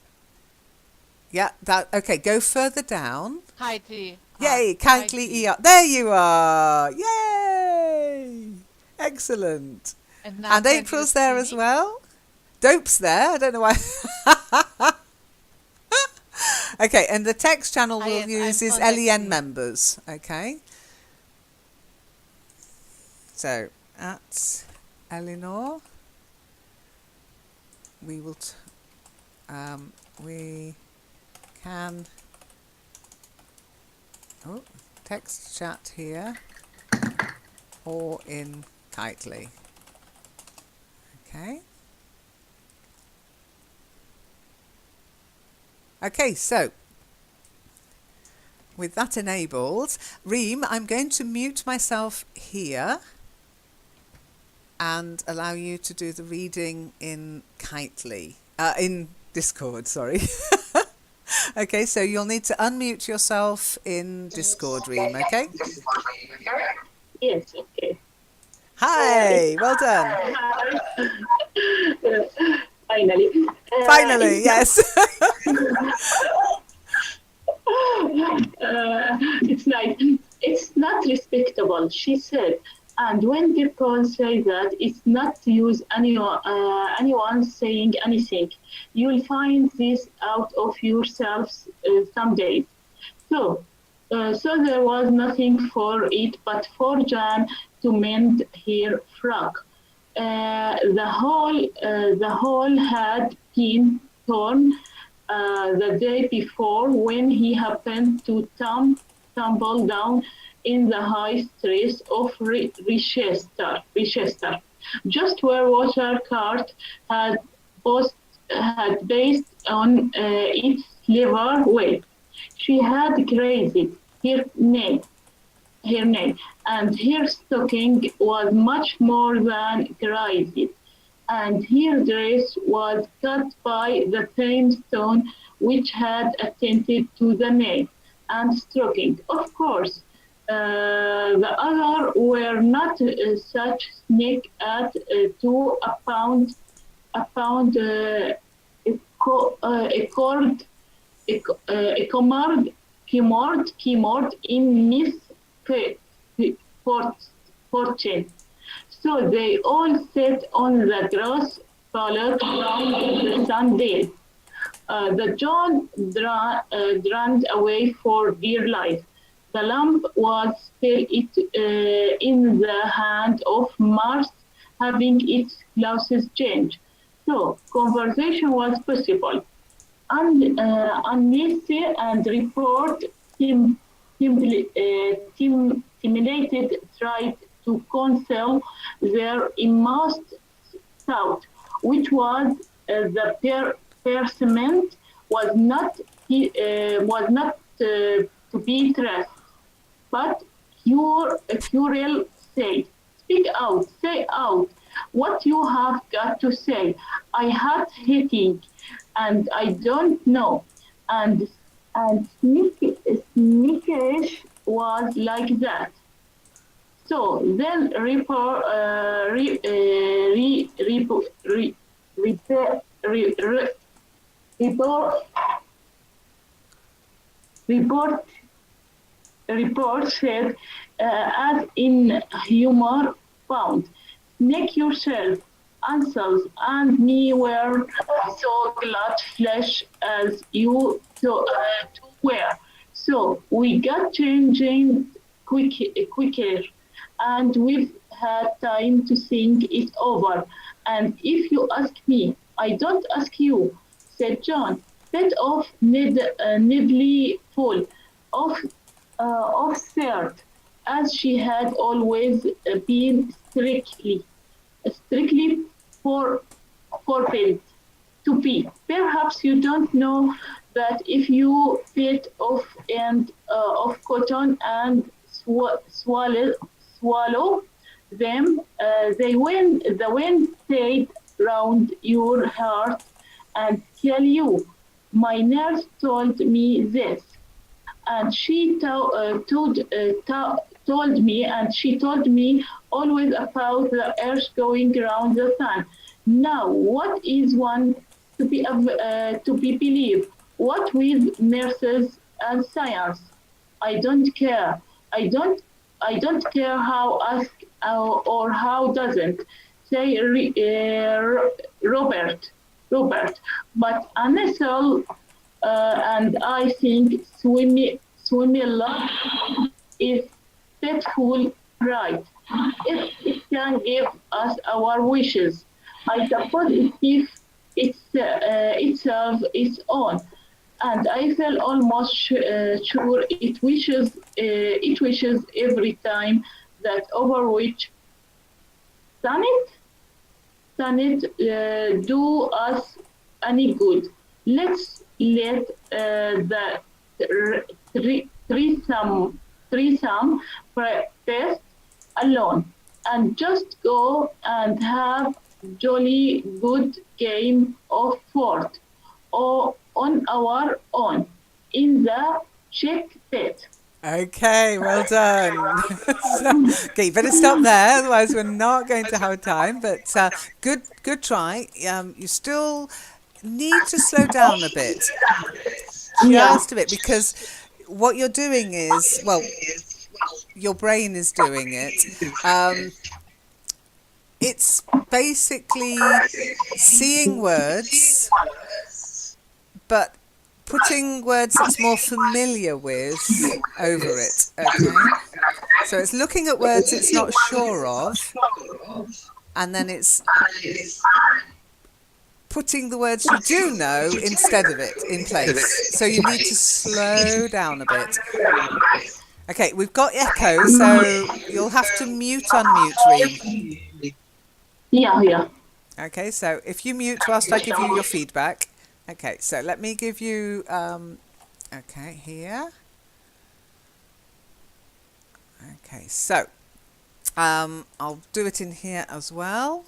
Yeah, that. Okay, go further down. Kitely. Yay, Kitely ER. There you are. Yay! Excellent. And April's there as well. Dope's there. I don't know why. Okay, and the text channel we'll use is LEN members. Okay. So at Eleanor, we will. We can. Oh, text chat here or in Kitely. Okay. Okay, so with that enabled, Reem, I'm going to mute myself here and allow you to do the reading in Kitely, in Discord, sorry. Okay, so you'll need to unmute yourself in Discord, Reem, okay? Yes, okay. Hi, well done. Finally. Finally, yes. It's nice. It's not respectable, she said. And when people say that, it's not to use anyone saying anything. You'll find this out of yourselves some days. So there was nothing for it but for Jan to mend her frock. The hole had been torn the day before when he happened to tumble down in the high streets of Richester, just where water cart had, post, had based on its liver weight. She had grazed her knee, her name, and her stocking was much more than grazed, and her dress was cut by the same stone which had attended to the nail and stocking. Of course, the other were not such snake at 2 pound a cord a commode in Miss Fortune. So they all sat on the grass colored round the sundial. The John drowned away for dear life. The lamp was still in the hand of Mars, having its glasses changed. So conversation was possible. Amnesty and report simulated tried to conceal their immense thought, which was the persimmon was not to be trusted. But Curiel said, "Speak out, say out what you have got to say. I had hitting, and I don't know." And Sneakish was like that. So then report, report report said, as in humor bound, make yourself, answers, and me were so glad flesh as you to wear. So we got changing quicker, and we've had time to think it over. And if you ask me, I don't ask you, said John, bit of nibbly full of of as she had always been strictly for forbidden to be. Perhaps you don't know that if you bit of and of cotton and swallow them, the wind stayed round your heart and tell you. My nurse told me this, and she told me always about the earth going around the sun. Now, what is one to be believed? What with nurses and science? I don't care. I don't. I don't care how ask or how doesn't. Say Robert. Robert. But Anessel and I think swimming love is faithful right. It can give us our wishes. I suppose it gives itself its own, and I feel almost sure it wishes every time that over which Sonnet do us any good. Let's let the threesome test alone and just go and have jolly good game of fort or on our own in the chick pit. Okay, well done. Okay, you better stop there, otherwise we're not going to have time. But good try. You still need to slow down a bit, Yeah. just a bit, because what you're doing is, well, your brain is doing it. It's basically seeing words, but putting words it's more familiar with over it. Okay, so it's looking at words it's not sure of, and then it's putting the words you do know instead of it in place. So you need to slow down a bit. Okay, we've got echo, so you'll have to unmute, Reem. Yeah. Okay, so if you mute whilst I give you your feedback. Okay, so let me give you, okay, here. Okay, so I'll do it in here as well.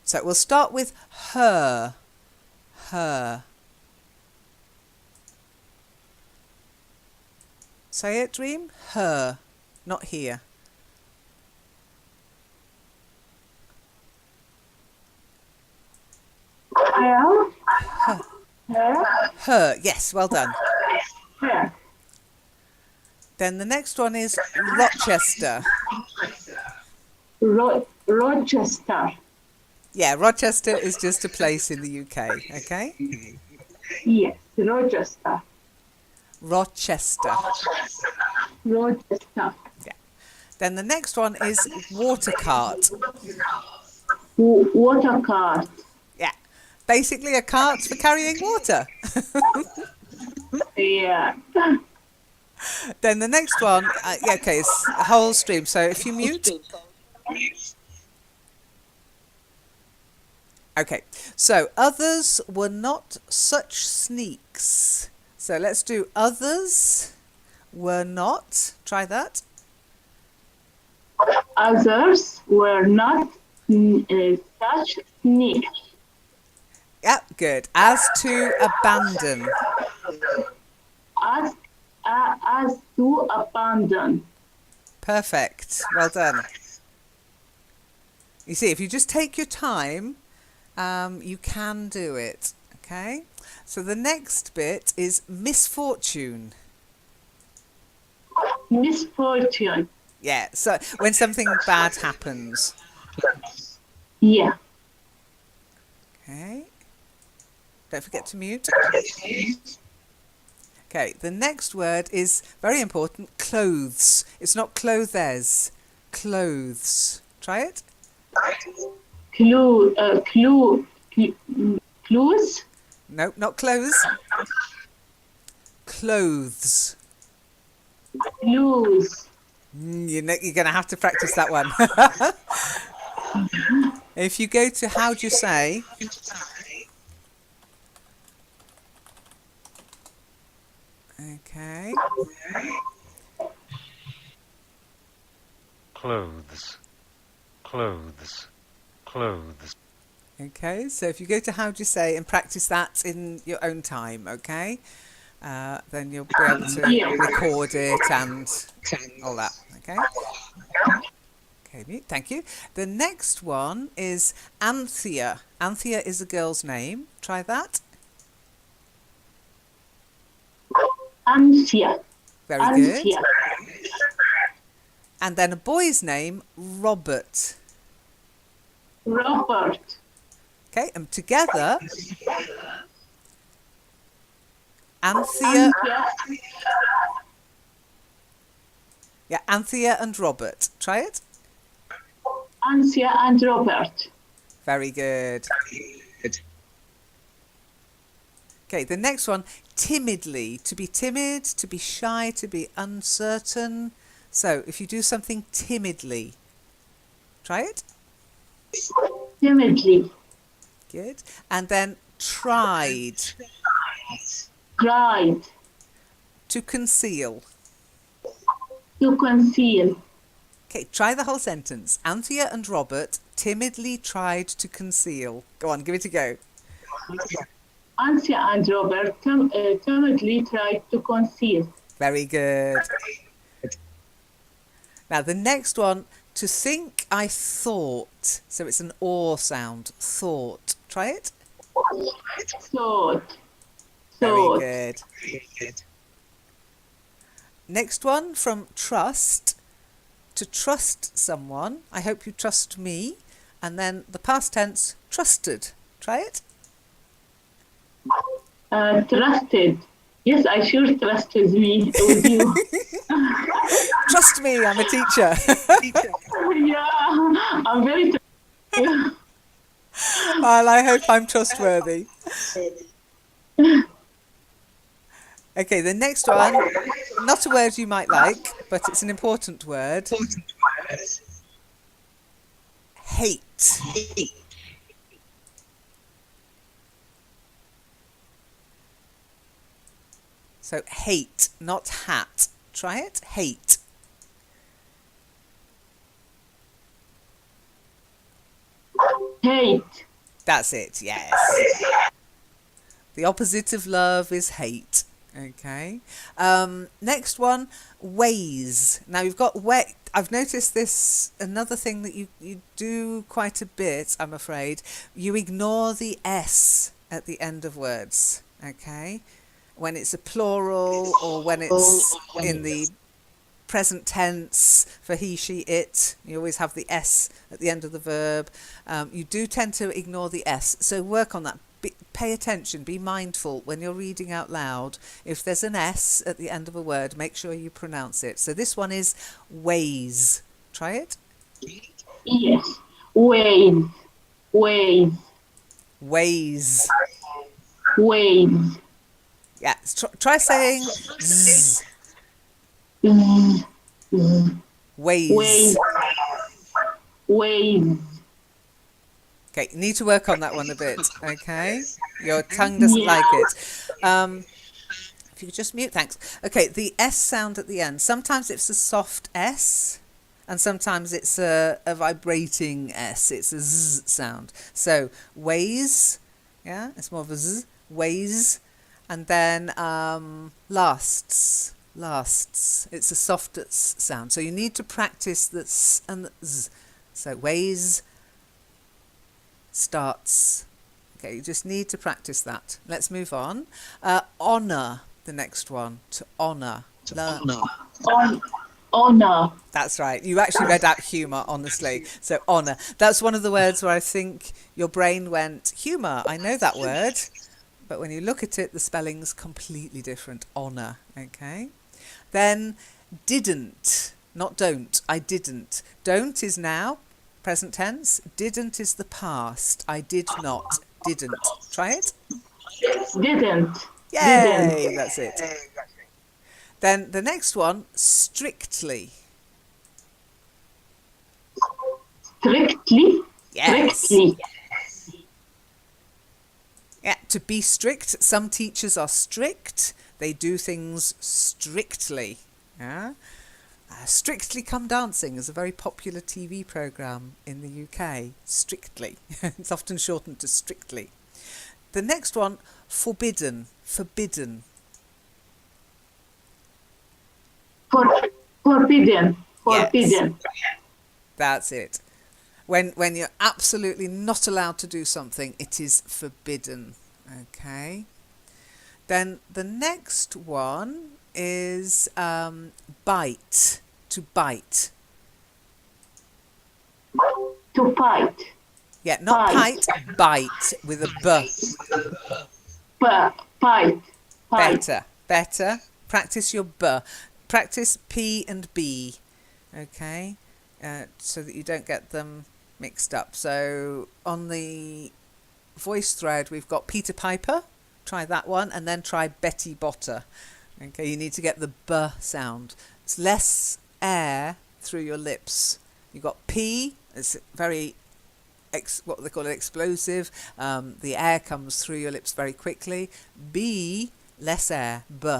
So we'll start with her. Her. Say it, Reem. Her, not here. Her. Her. Her. Her. Yes, well done. Her. Then the next one is Rochester. Rochester. Yeah, Rochester is just a place in the UK, okay? Yes, Rochester. Rochester. Rochester. Yeah. Then the next one is water cart. Water cart. Yeah. Basically a cart for carrying water. Yeah. Then the next one, okay, it's a whole stream. So if you mute. Okay, so others were not such sneaks. So let's do others were not. Try that. Others were not such sneaks. Yeah, good. As to abandon. As to abandon. Perfect. Well done. You see, if you just take your time, you can do it. Okay? So the next bit is misfortune. Misfortune. Yeah, so when something bad happens. Yeah. Okay. Don't forget to mute. Okay, the next word is very important, clothes. It's not clothes, clothes. Try it. Clues. No, not clothes. Clothes. Clues. You're going to have to practice that one. If you go to how do you say, okay. Clothes. Okay, so if you go to how do you say and practice that in your own time, okay, then you'll be able to record it and all that, okay? Okay, mute, thank you. The next one is Anthea. Anthea is a girl's name. Try that. Anthea. Very good. And then a boy's name, Robert. Robert. Okay, and together, Anthea. Yeah, Anthea and Robert. Try it. Anthea and Robert. Very good. Okay, the next one, timidly. To be timid, to be shy, to be uncertain. So if you do something timidly, try it. Timidly. Good. And then tried. Tried. To conceal. To conceal. Okay, try the whole sentence. Anthea and Robert timidly tried to conceal. Go on, give it a go. Anthea and Robert timidly tried to conceal. Very good. Now the next one, to think I thought. So it's an or sound. Thought. Try it. Thought. Very good. Next one, from trust. To trust someone. I hope you trust me. And then the past tense, trusted. Try it. Trusted. Yes, I sure trust with you. Trust me, I'm a teacher. Yeah, I'm very Well, I hope I'm trustworthy. Okay, the next one, not a word you might like, but it's an important word. Hate. So hate, not hat. Try it. Hate. hate. That's it, yes. The opposite of love is hate. Okay. Next one, ways. Now you've got way. I've noticed this, another thing that you do quite a bit, I'm afraid. You ignore the S at the end of words. Okay. When it's a plural or when it's in the present tense for he, she, it, you always have the S at the end of the verb. You do tend to ignore the S, so work on that. Pay attention, be mindful when you're reading out loud. If there's an S at the end of a word, make sure you pronounce it. So this one is ways. Try it. Yes, ways, ways, Ways. ways. Yeah, try saying z. Z, z, Ways. ways, ways. Okay, you need to work on that one a bit, okay? Your tongue doesn't Yeah. like it. If you could just mute, thanks. Okay, the S sound at the end. Sometimes it's a soft S, and sometimes it's a vibrating S. It's a Z sound. So, ways, yeah, it's more of a Z, ways. And then lasts, lasts. It's a soft S sound. So you need to practice the S and the Z. So, ways, starts. Okay, you just need to practice that. Let's move on. Honour, the next one. To honour. Honor. That's right. You actually read out humour, honestly. So honour. That's one of the words where I think your brain went, humour, I know that word. But when you look at it, the spelling's completely different. Honour. Okay. Then didn't, not don't. I didn't. Don't is now, present tense. Didn't is the past. I did not. Didn't. Try it. Didn't. Yay! That's it. Then the next one, strictly. Strictly. Yes. Strictly. Yeah, to be strict. Some teachers are strict. They do things strictly. Yeah. Strictly Come Dancing is a very popular TV programme in the UK. Strictly. It's often shortened to Strictly. The next one, forbidden. Forbidden. Forbidden. Yes, Forbidden. that's it. When you're absolutely not allowed to do something, it is forbidden. Okay. Then the next one is bite. To bite. To fight. Yeah, not Bite. pite, bite with a B. Fight. Fight. Better, better. Practice your B. Practice P and B. Okay, so that you don't get them mixed up. So on the voice thread, we've got Peter Piper. Try that one, and then try Betty Botter. Okay, you need to get the B sound. It's less air through your lips. You've got P. It's very what they call it, explosive. The air comes through your lips very quickly. B, less air. B.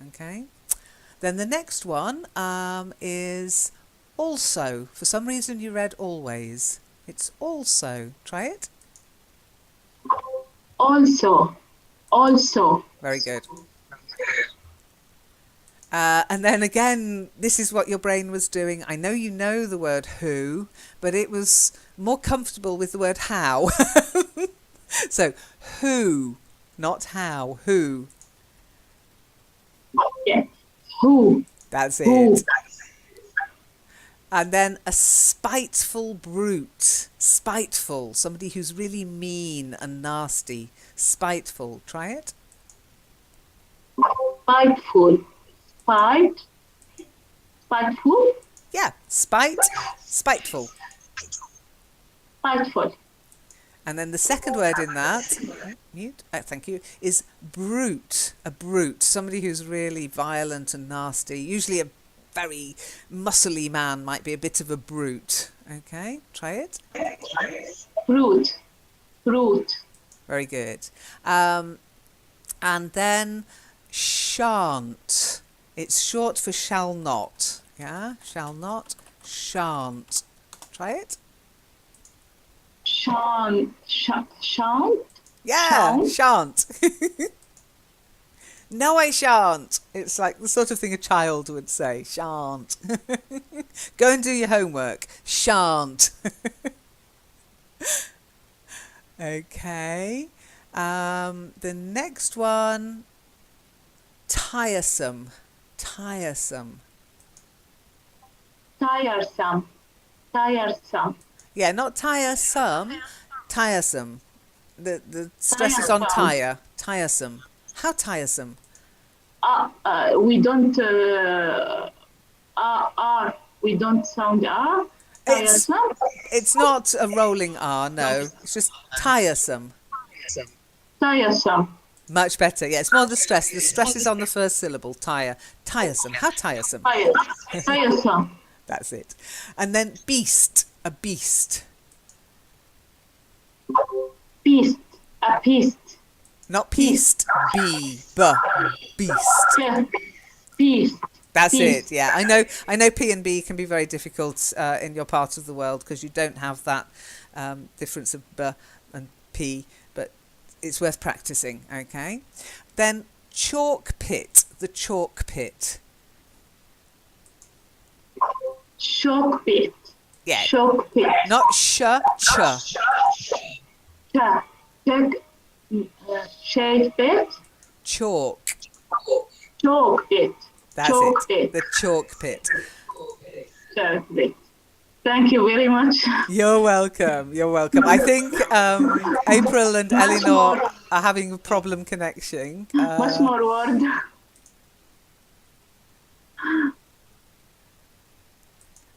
Okay. Then the next one is also. For some reason you read always. It's also. Try it. Also. Very good. And then again, this is what your brain was doing. I know you know the word who, but it was more comfortable with the word how. So, who, not how, who. Yes. Who? That's Who? it. And then a spiteful brute. Spiteful, somebody who's really mean and nasty. Spiteful. Try it. Spiteful. Spite. Spiteful. Yeah, spiteful. Spiteful. And then the second word in that, mute, thank you, is brute. A brute, somebody who's really violent and nasty. Usually a very muscly man might be a bit of a brute. Okay, try it. Brute. Brute. Very good. And then shan't. It's short for shall not. Yeah, shall not, shan't. Try it. Shan't. Shan't. Yeah, shan't. No, I shan't. It's like the sort of thing a child would say. Shan't. Go and do your homework. Shan't. Okay. The next one, tiresome. Tiresome. Tiresome. Tiresome. Yeah, not tiresome. Tiresome. The stress is on tire. Tiresome. How tiresome? We don't we don't sound R. Tiresome. It's not a rolling R, no. It's just tiresome. Tiresome. Much better. Yeah, it's more the stress. The stress is on the first syllable. Tiresome. How tiresome? Tiresome. That's it. And then beast. A beast. Beast. A beast. Not beast. Beast. Yeah. Beast. That's Beast. it. Yeah, I know P and B can be very difficult in your part of the world because you don't have that difference of B and P, but it's worth practicing. Okay. Then chalk pit. The chalk pit. Chalk pit. Yeah. Chalk pit. Not ch. Shade pit. Chalk. Chalk pit. That's Chalk it. pit. The chalk pit. Chalk pit. Thank you very much. You're welcome. You're welcome. I think April and Eleanor are having a problem connecting. Much more word.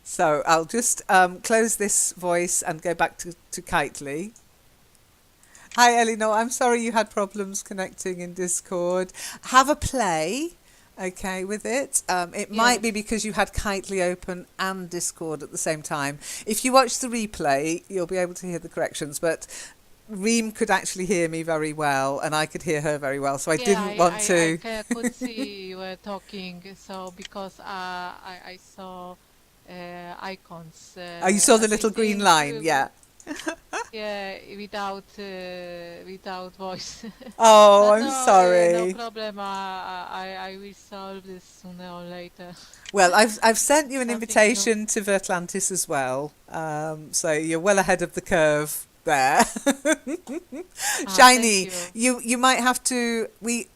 So I'll just close this voice and go back to Kitely. Hi, Eleanor. I'm sorry you had problems connecting in Discord. Have a play, okay, with it. It might be because you had Kitely open and Discord at the same time. If you watch the replay, you'll be able to hear the corrections, but Reem could actually hear me very well and I could hear her very well, so I didn't want to... I could see you were talking, so because I saw icons. you saw the little green line, yeah. Yeah, without voice. Oh, But I'm no, sorry. no problem. I will solve this sooner or later. Well, I've sent you an Something invitation to Vertlantis as well, so you're well ahead of the curve there. Shiny, Thank you might have to. We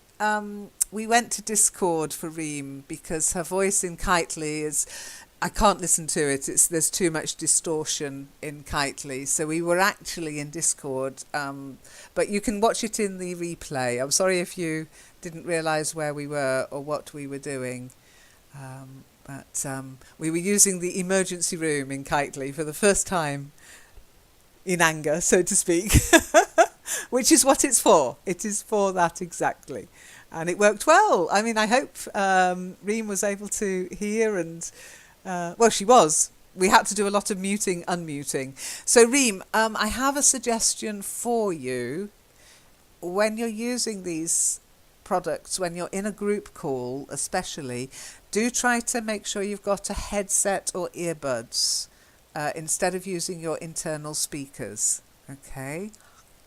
went to Discord for Reem because her voice in Kitely is. I can't listen to it. There's too much distortion in Kitely. So we were actually in Discord, but you can watch it in the replay. I'm sorry if you didn't realise where we were or what we were doing, but we were using the emergency room in Kitely for the first time in anger, so to speak, which is what it's for. It is for that exactly. And it worked well. I mean, I hope Reem was able to hear and... well, she was. We had to do a lot of muting, unmuting. So, Reem, I have a suggestion for you. When you're using these products, when you're in a group call especially, do try to make sure you've got a headset or earbuds instead of using your internal speakers. Okay?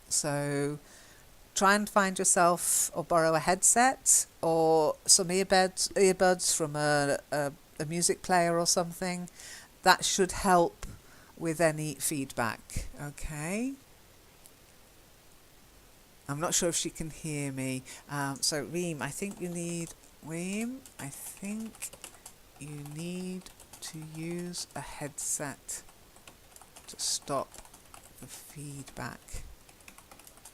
So, try and find yourself or borrow a headset or some earbuds from a music player or something. That should help with any feedback. Okay. I'm not sure if she can hear me. So Reem, I think you need to use a headset to stop the feedback.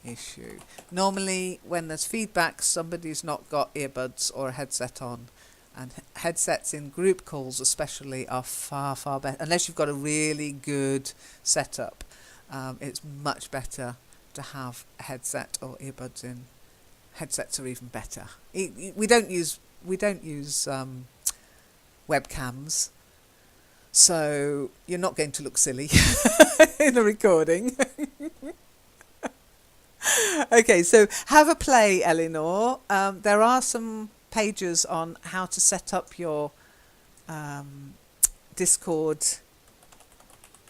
issue. Normally, when there's feedback, somebody's not got earbuds or a headset on. And headsets in group calls especially are far, far better. Unless you've got a really good setup, it's much better to have a headset or earbuds in. Headsets are even better. We don't use webcams, so you're not going to look silly in a recording. Okay, so have a play, Eleanor. There are some pages on how to set up your Discord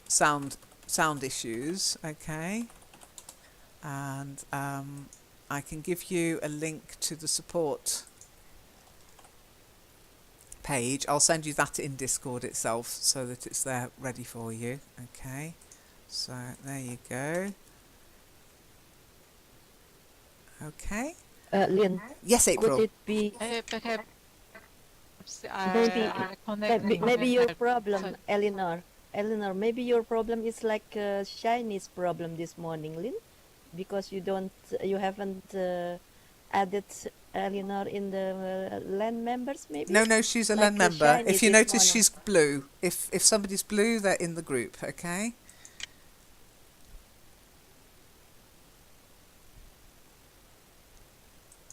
sound issues. Okay, and I can give you a link to the support page. I'll send you that in Discord itself so that it's there ready for you. Okay, so there you go. Okay. Lynn, Yes, could April. it be Perhaps maybe connecting maybe with your her. problem, Sorry. Eleanor? Eleanor, maybe your problem is like Shiny's problem this morning, Lynn, because you haven't added Eleanor in the LAN members, maybe? No, she's a Like LEN member. Shiny If you this notice, morning. she's blue. If somebody's blue, they're in the group. Okay.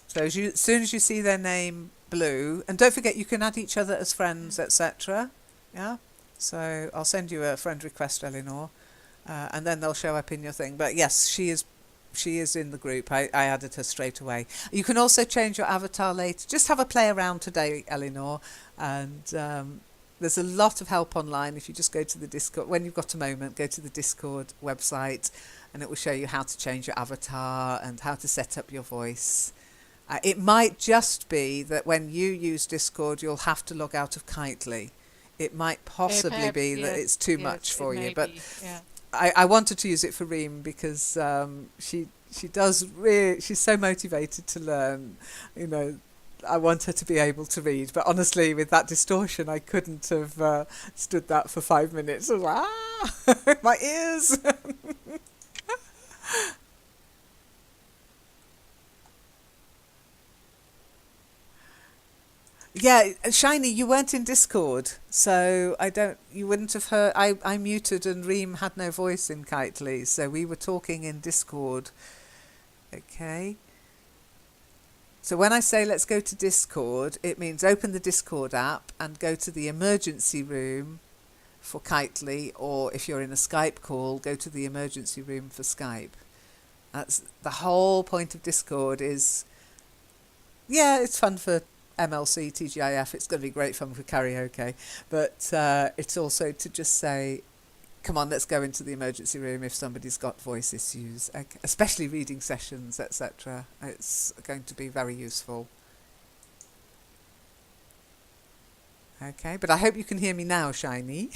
So as soon as you see their name blue, and don't forget you can add each other as friends, etc. Yeah. So I'll send you a friend request, Eleanor, and then they'll show up in your thing. But yes, she is in the group. I added her straight away. You can also change your avatar later. Just have a play around today, Eleanor, and there's a lot of help online. If you just go to the Discord, when you've got a moment, go to the Discord website, and it will show you how to change your avatar and how to set up your voice. It might just be that when you use Discord, you'll have to log out of Kitely. It might possibly Perhaps, be that yes, it's too yes, much it for you, may but be, yeah. I wanted to use it for Reem because she does she's so motivated to learn. You know, I want her to be able to read, but honestly, with that distortion, I couldn't have stood that for 5 minutes. I was like, my ears. Yeah, Shiny, you weren't in Discord, so you wouldn't have heard. I muted and Reem had no voice in Kitely, so we were talking in Discord. Okay. So when I say let's go to Discord, it means open the Discord app and go to the emergency room for Kitely, or if you're in a Skype call, go to the emergency room for Skype. That's the whole point of Discord is, yeah, it's fun for MLC, TGIF, it's going to be great fun for karaoke, but it's also to just say, come on, let's go into the emergency room if somebody's got voice issues, especially reading sessions, etc. It's going to be very useful. Okay, but I hope you can hear me now, Shiny.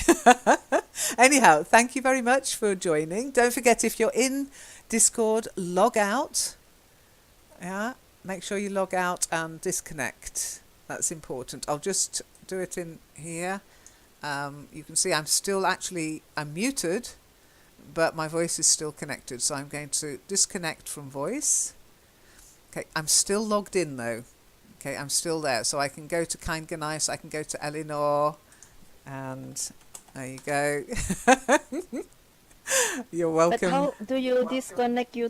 Anyhow, thank you very much for joining. Don't forget, if you're in Discord, log out. Yeah. Make sure you log out and disconnect. That's important. I'll just do it in here. You can see I'm muted, but my voice is still connected. So I'm going to disconnect from voice. Okay, I'm still logged in though. Okay, I'm still there. So I can go to Kind Genice, I can go to Eleanor, and there you go. You're welcome. But how do you disconnect you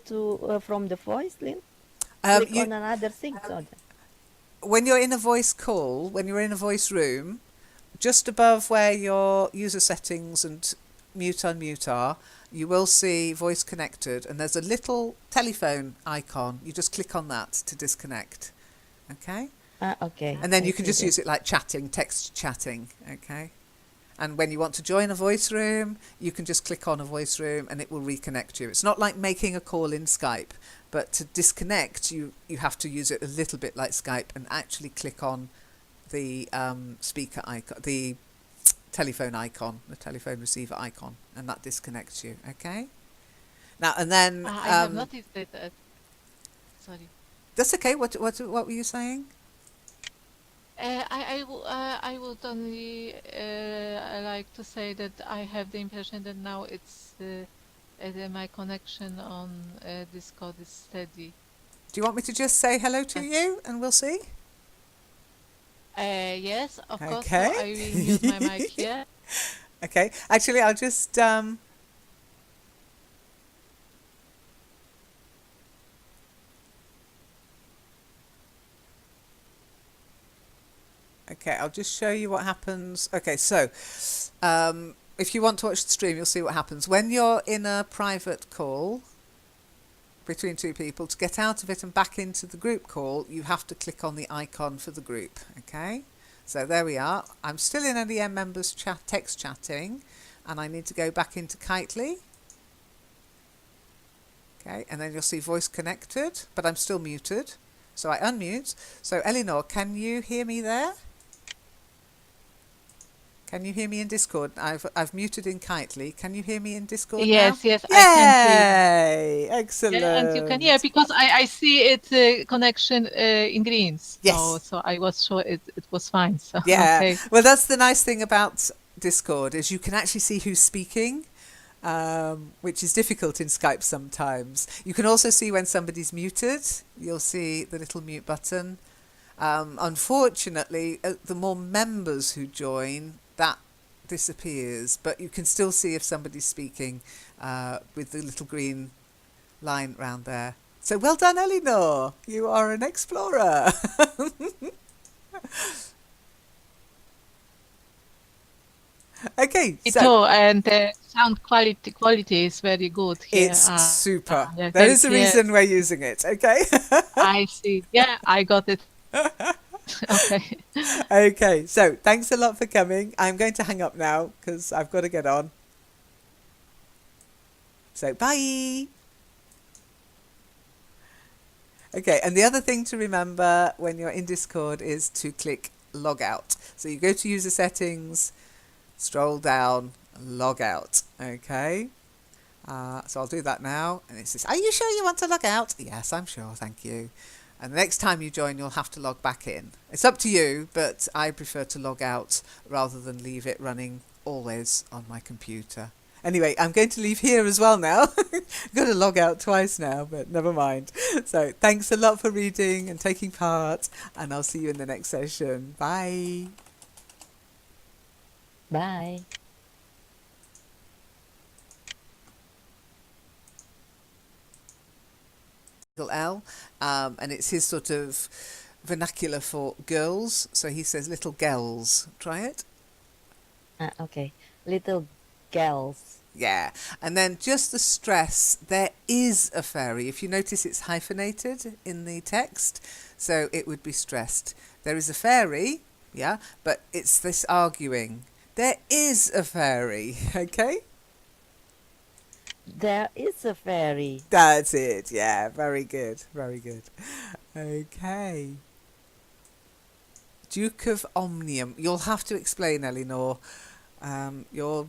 from the voice, Lynn? Click on another thing. So when you're in a voice call, when you're in a voice room, just above where your user settings and mute unmute are, you will see voice connected, and there's a little telephone icon. You just click on that to disconnect. Okay? Okay. And then you can just use it like chatting, text chatting. Okay? And when you want to join a voice room, you can just click on a voice room and it will reconnect you. It's not like making a call in Skype, but to disconnect, you have to use it a little bit like Skype and actually click on the speaker icon, the telephone icon, the telephone receiver icon, and that disconnects you. Okay? Now, and then... I have noticed that... sorry. That's okay. What were you saying? I would only like to say that I have the impression that now it's My connection on Discord is steady. Do you want me to just say hello to you and we'll see? Yes, of course. So Okay. I will mute my mic here. Okay. Actually, I'll just okay, I'll just show you what happens. Okay, so if you want to watch the stream, you'll see what happens. When you're in a private call between two people, to get out of it and back into the group call, you have to click on the icon for the group. Okay, so there we are. I'm still in LEM members chat, text chatting, and I need to go back into Kitely. Okay, and then you'll see voice connected, but I'm still muted. So I unmute. So Eleanor, can you hear me there? Can you hear me in Discord? I've muted in Kitely. Can you hear me in Discord now? Yes, yes, I can hear. Yay! Excellent. Yeah, and you can hear because I see it connection in green. So, Yes. so I was sure it was fine. So Yeah. okay. Well, that's the nice thing about Discord is you can actually see who's speaking, which is difficult in Skype sometimes. You can also see when somebody's muted. You'll see the little mute button. Unfortunately, the more members who join, that disappears, but you can still see if somebody's speaking with the little green line round there. So well done, Eleanor. You are an explorer. Okay, so And the sound quality is very good here. it's super. Yeah, There is a clear. reason we're using it. Okay. I see. Yeah, I got it. Okay. Okay, so thanks a lot for coming. I'm going to hang up now because I've got to get on. So bye. Okay, and the other thing to remember when you're in Discord is to click log out. So you go to user settings, scroll down, log out. Okay. So I'll do that now. And it says, are you sure you want to log out? Yes, I'm sure. Thank you. And the next time you join, you'll have to log back in. It's up to you, but I prefer to log out rather than leave it running always on my computer. Anyway, I'm going to leave here as well now. I've got to log out twice now, but never mind. So thanks a lot for reading and taking part, and I'll see you in the next session. Bye. Bye. L, and it's his sort of vernacular for girls. So he says little girls. Try it. Okay. Little girls. Yeah, and then just the stress, there is a fairy. If you notice, it's hyphenated in the text, so it would be stressed. There is a fairy, yeah, but it's this arguing. There is a fairy, okay? There is a fairy. That's it, yeah, very good, very good. Okay. Duke of Omnium. You'll have to explain, Eleanor. Your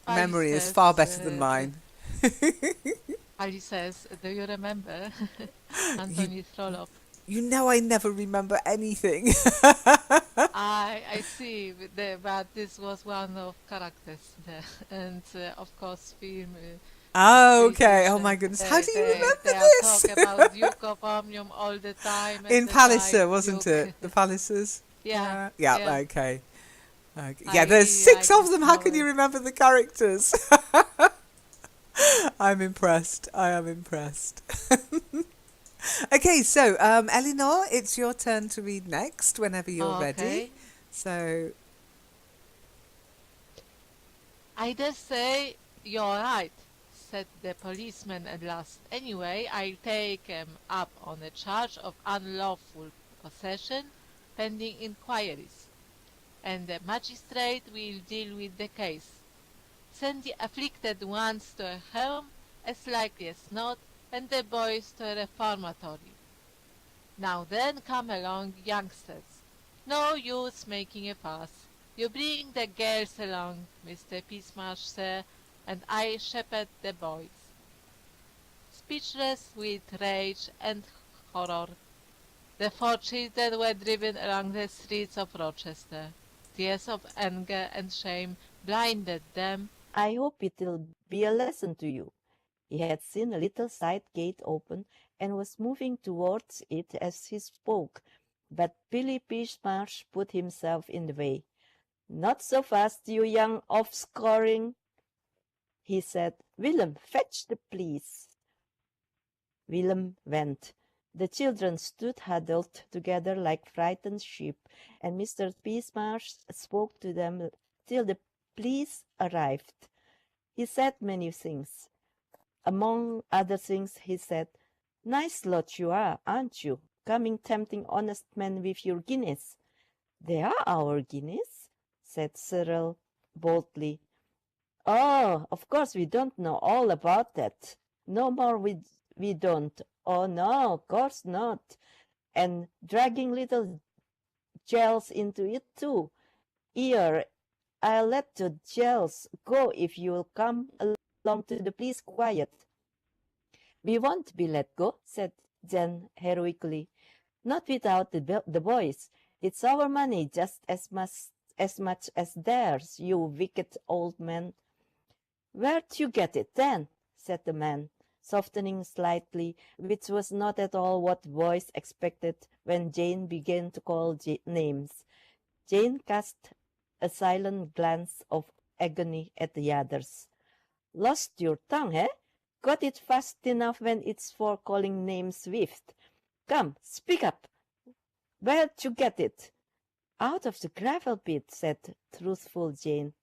memory is far better than mine. Ali says, do you remember Anthony Trollope? You know I never remember anything. I see, but this was one of characters there. And of course, film. Oh, okay. Oh my goodness. How do you remember they this? They talk about Duke of Omnium all the time. In Palliser, wasn't it? The Pallisers? Yeah. Yeah, okay. Yeah, there's 6 of them. How can you remember the characters? I'm impressed. I am impressed. Okay, so Eleanor, it's your turn to read next whenever you're ready. So I just say you're right, said the policeman at last. Anyway, I'll take him up on a charge of unlawful possession pending inquiries, and the magistrate will deal with the case. Send the afflicted ones to a home, as likely as not, and the boys to a reformatory. Now then, come along, youngsters. No use making a fuss. You bring the girls along, Mr. Peacemarsh, sir, and I shepherd the boys. Speechless with rage and horror, the 4 children were driven along the streets of Rochester. Tears of anger and shame blinded them, I hope it'll be a lesson to you. He had seen a little side gate open and was moving towards it as he spoke, but Billy Peachmarsh put himself in the way. Not so fast, you young offscoring, he said. Willem, fetch the police. Willem went. The children stood huddled together like frightened sheep, and Mr. Peachmarsh spoke to them till the police arrived. He said many things. Among other things, he said, Nice lot you are, aren't you, coming tempting honest men with your guineas? They are our guineas, said Cyril boldly. Oh, of course we don't know all about that. No more we don't. Oh, no, of course not. And dragging little Giles into it, too. Here, I'll let the Giles go if you'll come along to the police quiet. We won't be let go, said Jen heroically. Not without the boys. It's our money just as much as theirs, you wicked old man. Where'd you get it, then? Said the man, softening slightly, which was not at all what boys expected when Jane began to call names. Jane cast a silent glance of agony at the others. Lost your tongue, eh? Got it fast enough when it's for calling names swift. Come, speak up. Where'd you get it? Out of the gravel pit, said truthful Jane.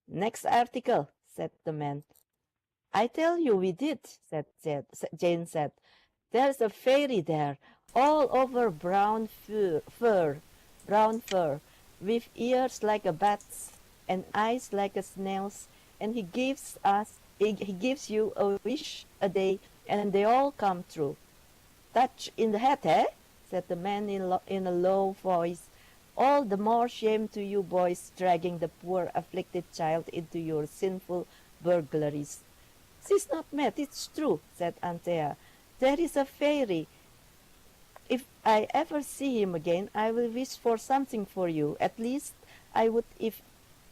Next article, said the man. I tell you we did, Jane said. There's a fairy there, all over brown fur, with ears like a bat's and eyes like a snail's, and he gives you a wish a day, and they all come true. Touch in the head, eh? Said the man in a low voice. All the more shame to you boys dragging the poor afflicted child into your sinful burglaries. She's not mad, it's true, said Anthea. There is a fairy. If I ever see him again, I will wish for something for you. At least I would if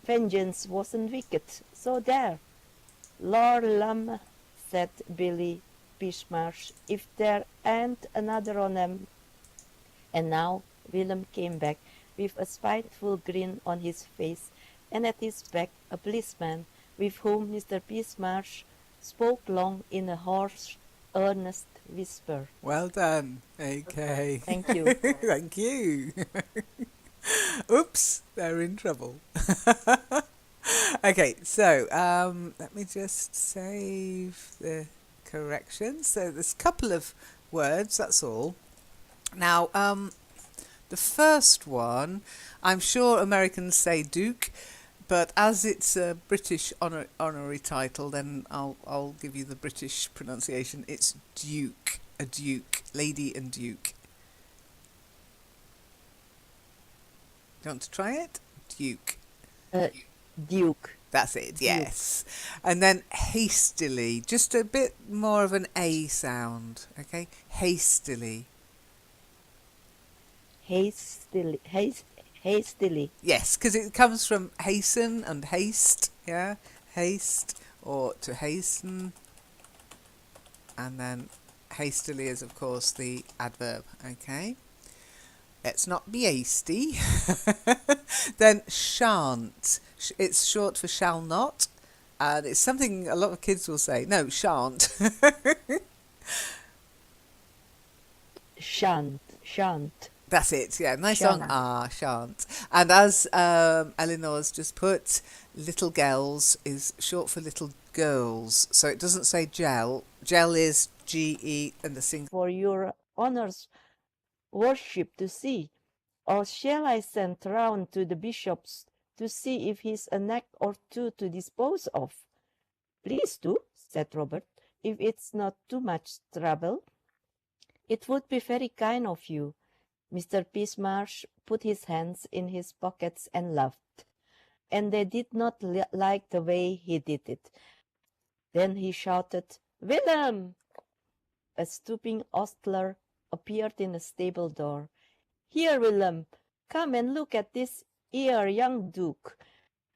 vengeance wasn't wicked. So there. Lord Lum, said Billy Peachmarsh, if there ain't another on 'em. And now Willem came back with a spiteful grin on his face, and at his back a policeman, with whom Mr. Peachmarsh spoke long in a hoarse, earnest whisper. Well done. Okay. Thank you. Thank you. Oops, they're in trouble. Okay, so let me just save the corrections. So there's a couple of words, that's all. Now, the first one, I'm sure Americans say Duke, but as it's a British honorary title, then I'll give you the British pronunciation. It's Duke, a Duke, Lady and Duke. You want to try it? Duke. Duke. That's it, yes. And then hastily, just a bit more of an A sound, okay? Hastily. Hastily. Yes, because it comes from hasten and haste, yeah? Haste, or to hasten. And then hastily is, of course, the adverb, okay? Let's not be hasty. Then shan't. It's short for shall not. And it's something a lot of kids will say. No, shan't. Shan't. That's it, yeah. Nice Shan't. long R, shan't. And as Eleanor's just put, little girls is short for little girls. So it doesn't say gel. Gel is G-E and the single. For your honour's worship to see. Or shall I send round to the bishops to see if he's a neck or two to dispose of? Please do, said Robert, if it's not too much trouble. It would be very kind of you. Mr. Peachmarsh put his hands in his pockets and laughed, and they did not like the way he did it. Then he shouted, Willem! A stooping ostler appeared in the stable door. Here, Willem, come and look at this 'ere young Duke.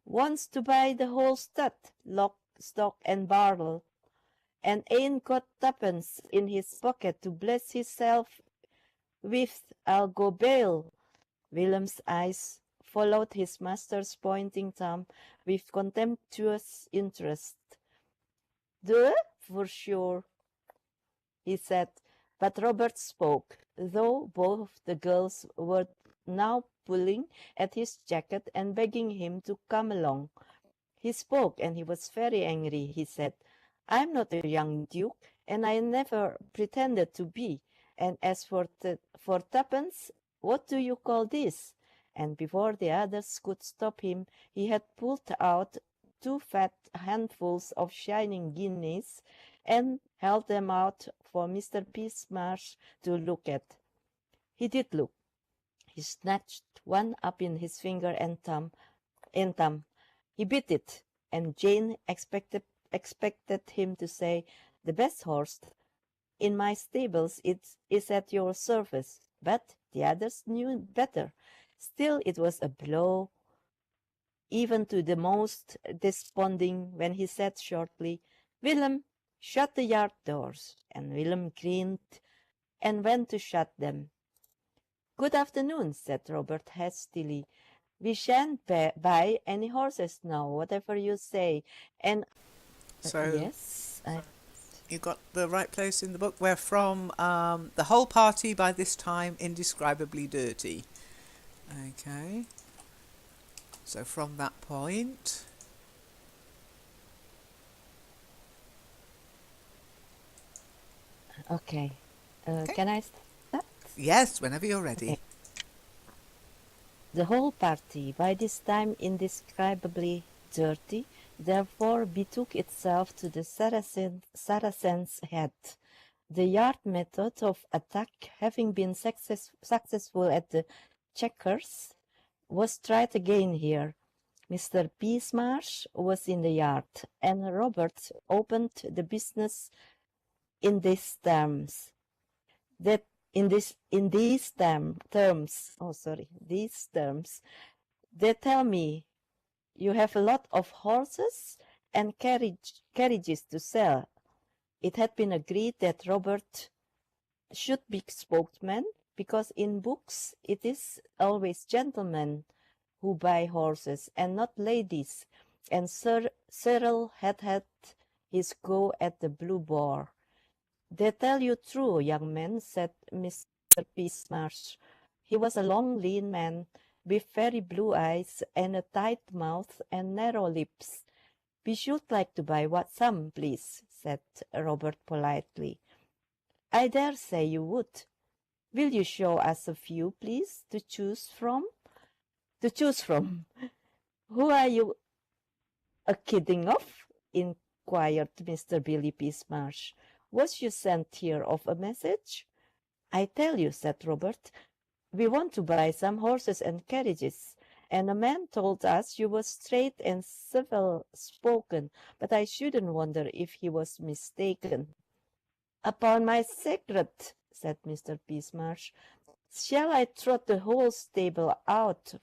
Wants to buy the whole stud, lock, stock, and barrel, and ain't got tuppence in his pocket to bless hisself with. I'll go bail. Willem's eyes followed his master's pointing thumb with contemptuous interest. Duh, for sure, he said, but Robert spoke, though both the girls were now pulling at his jacket and begging him to come along. He spoke, and he was very angry. He said, I'm not a young duke, and I never pretended to be. And as for tuppence, what do you call this? And before the others could stop him, he had pulled out 2 fat handfuls of shining guineas and held them out for Mr. Peasmarsh to look at. He did look. He snatched one up in his finger and thumb. He bit it, and Jane expected him to say, the best horse in my stables is at your service. But the others knew better. Still, it was a blow even to the most desponding when he said shortly, Willem, shut the yard doors. And Willem grinned and went to shut them. Good afternoon, said Robert hastily. We shan't buy any horses now, whatever you say. And So yes, you got the right place in the book. We're from the whole party by this time indescribably dirty. Okay. So from that point, okay. Okay. Can I start? yes, whenever you're ready. Okay. The whole party, by this time indescribably dirty, therefore betook itself to the Saracen's Head. The yard method of attack having been successful at the Chequers, was tried again here. Mr. Peasmarsh was in the yard, and Robert opened the business in these terms. These terms, they tell me you have a lot of horses and carriages to sell. It had been agreed that Robert should be spokesman, because in books it is always gentlemen who buy horses and not ladies, and Cyril had his go at the Blue Boar. They tell you true, young man, said Mr. Peasmarsh. He was a long, lean man, with very blue eyes and a tight mouth and narrow lips. We should like to buy some, please, said Robert politely. I dare say you would. Will you show us a few, please, to choose from? Who are you a-kidding of? Inquired Mr. Billy Peasmarsh. Was you sent here of a message? I tell you, said Robert, we want to buy some horses and carriages, and a man told us you were straight and civil-spoken, but I shouldn't wonder if he was mistaken. Upon my secret, said Mr. Peasmarsh, shall I trot the whole stable out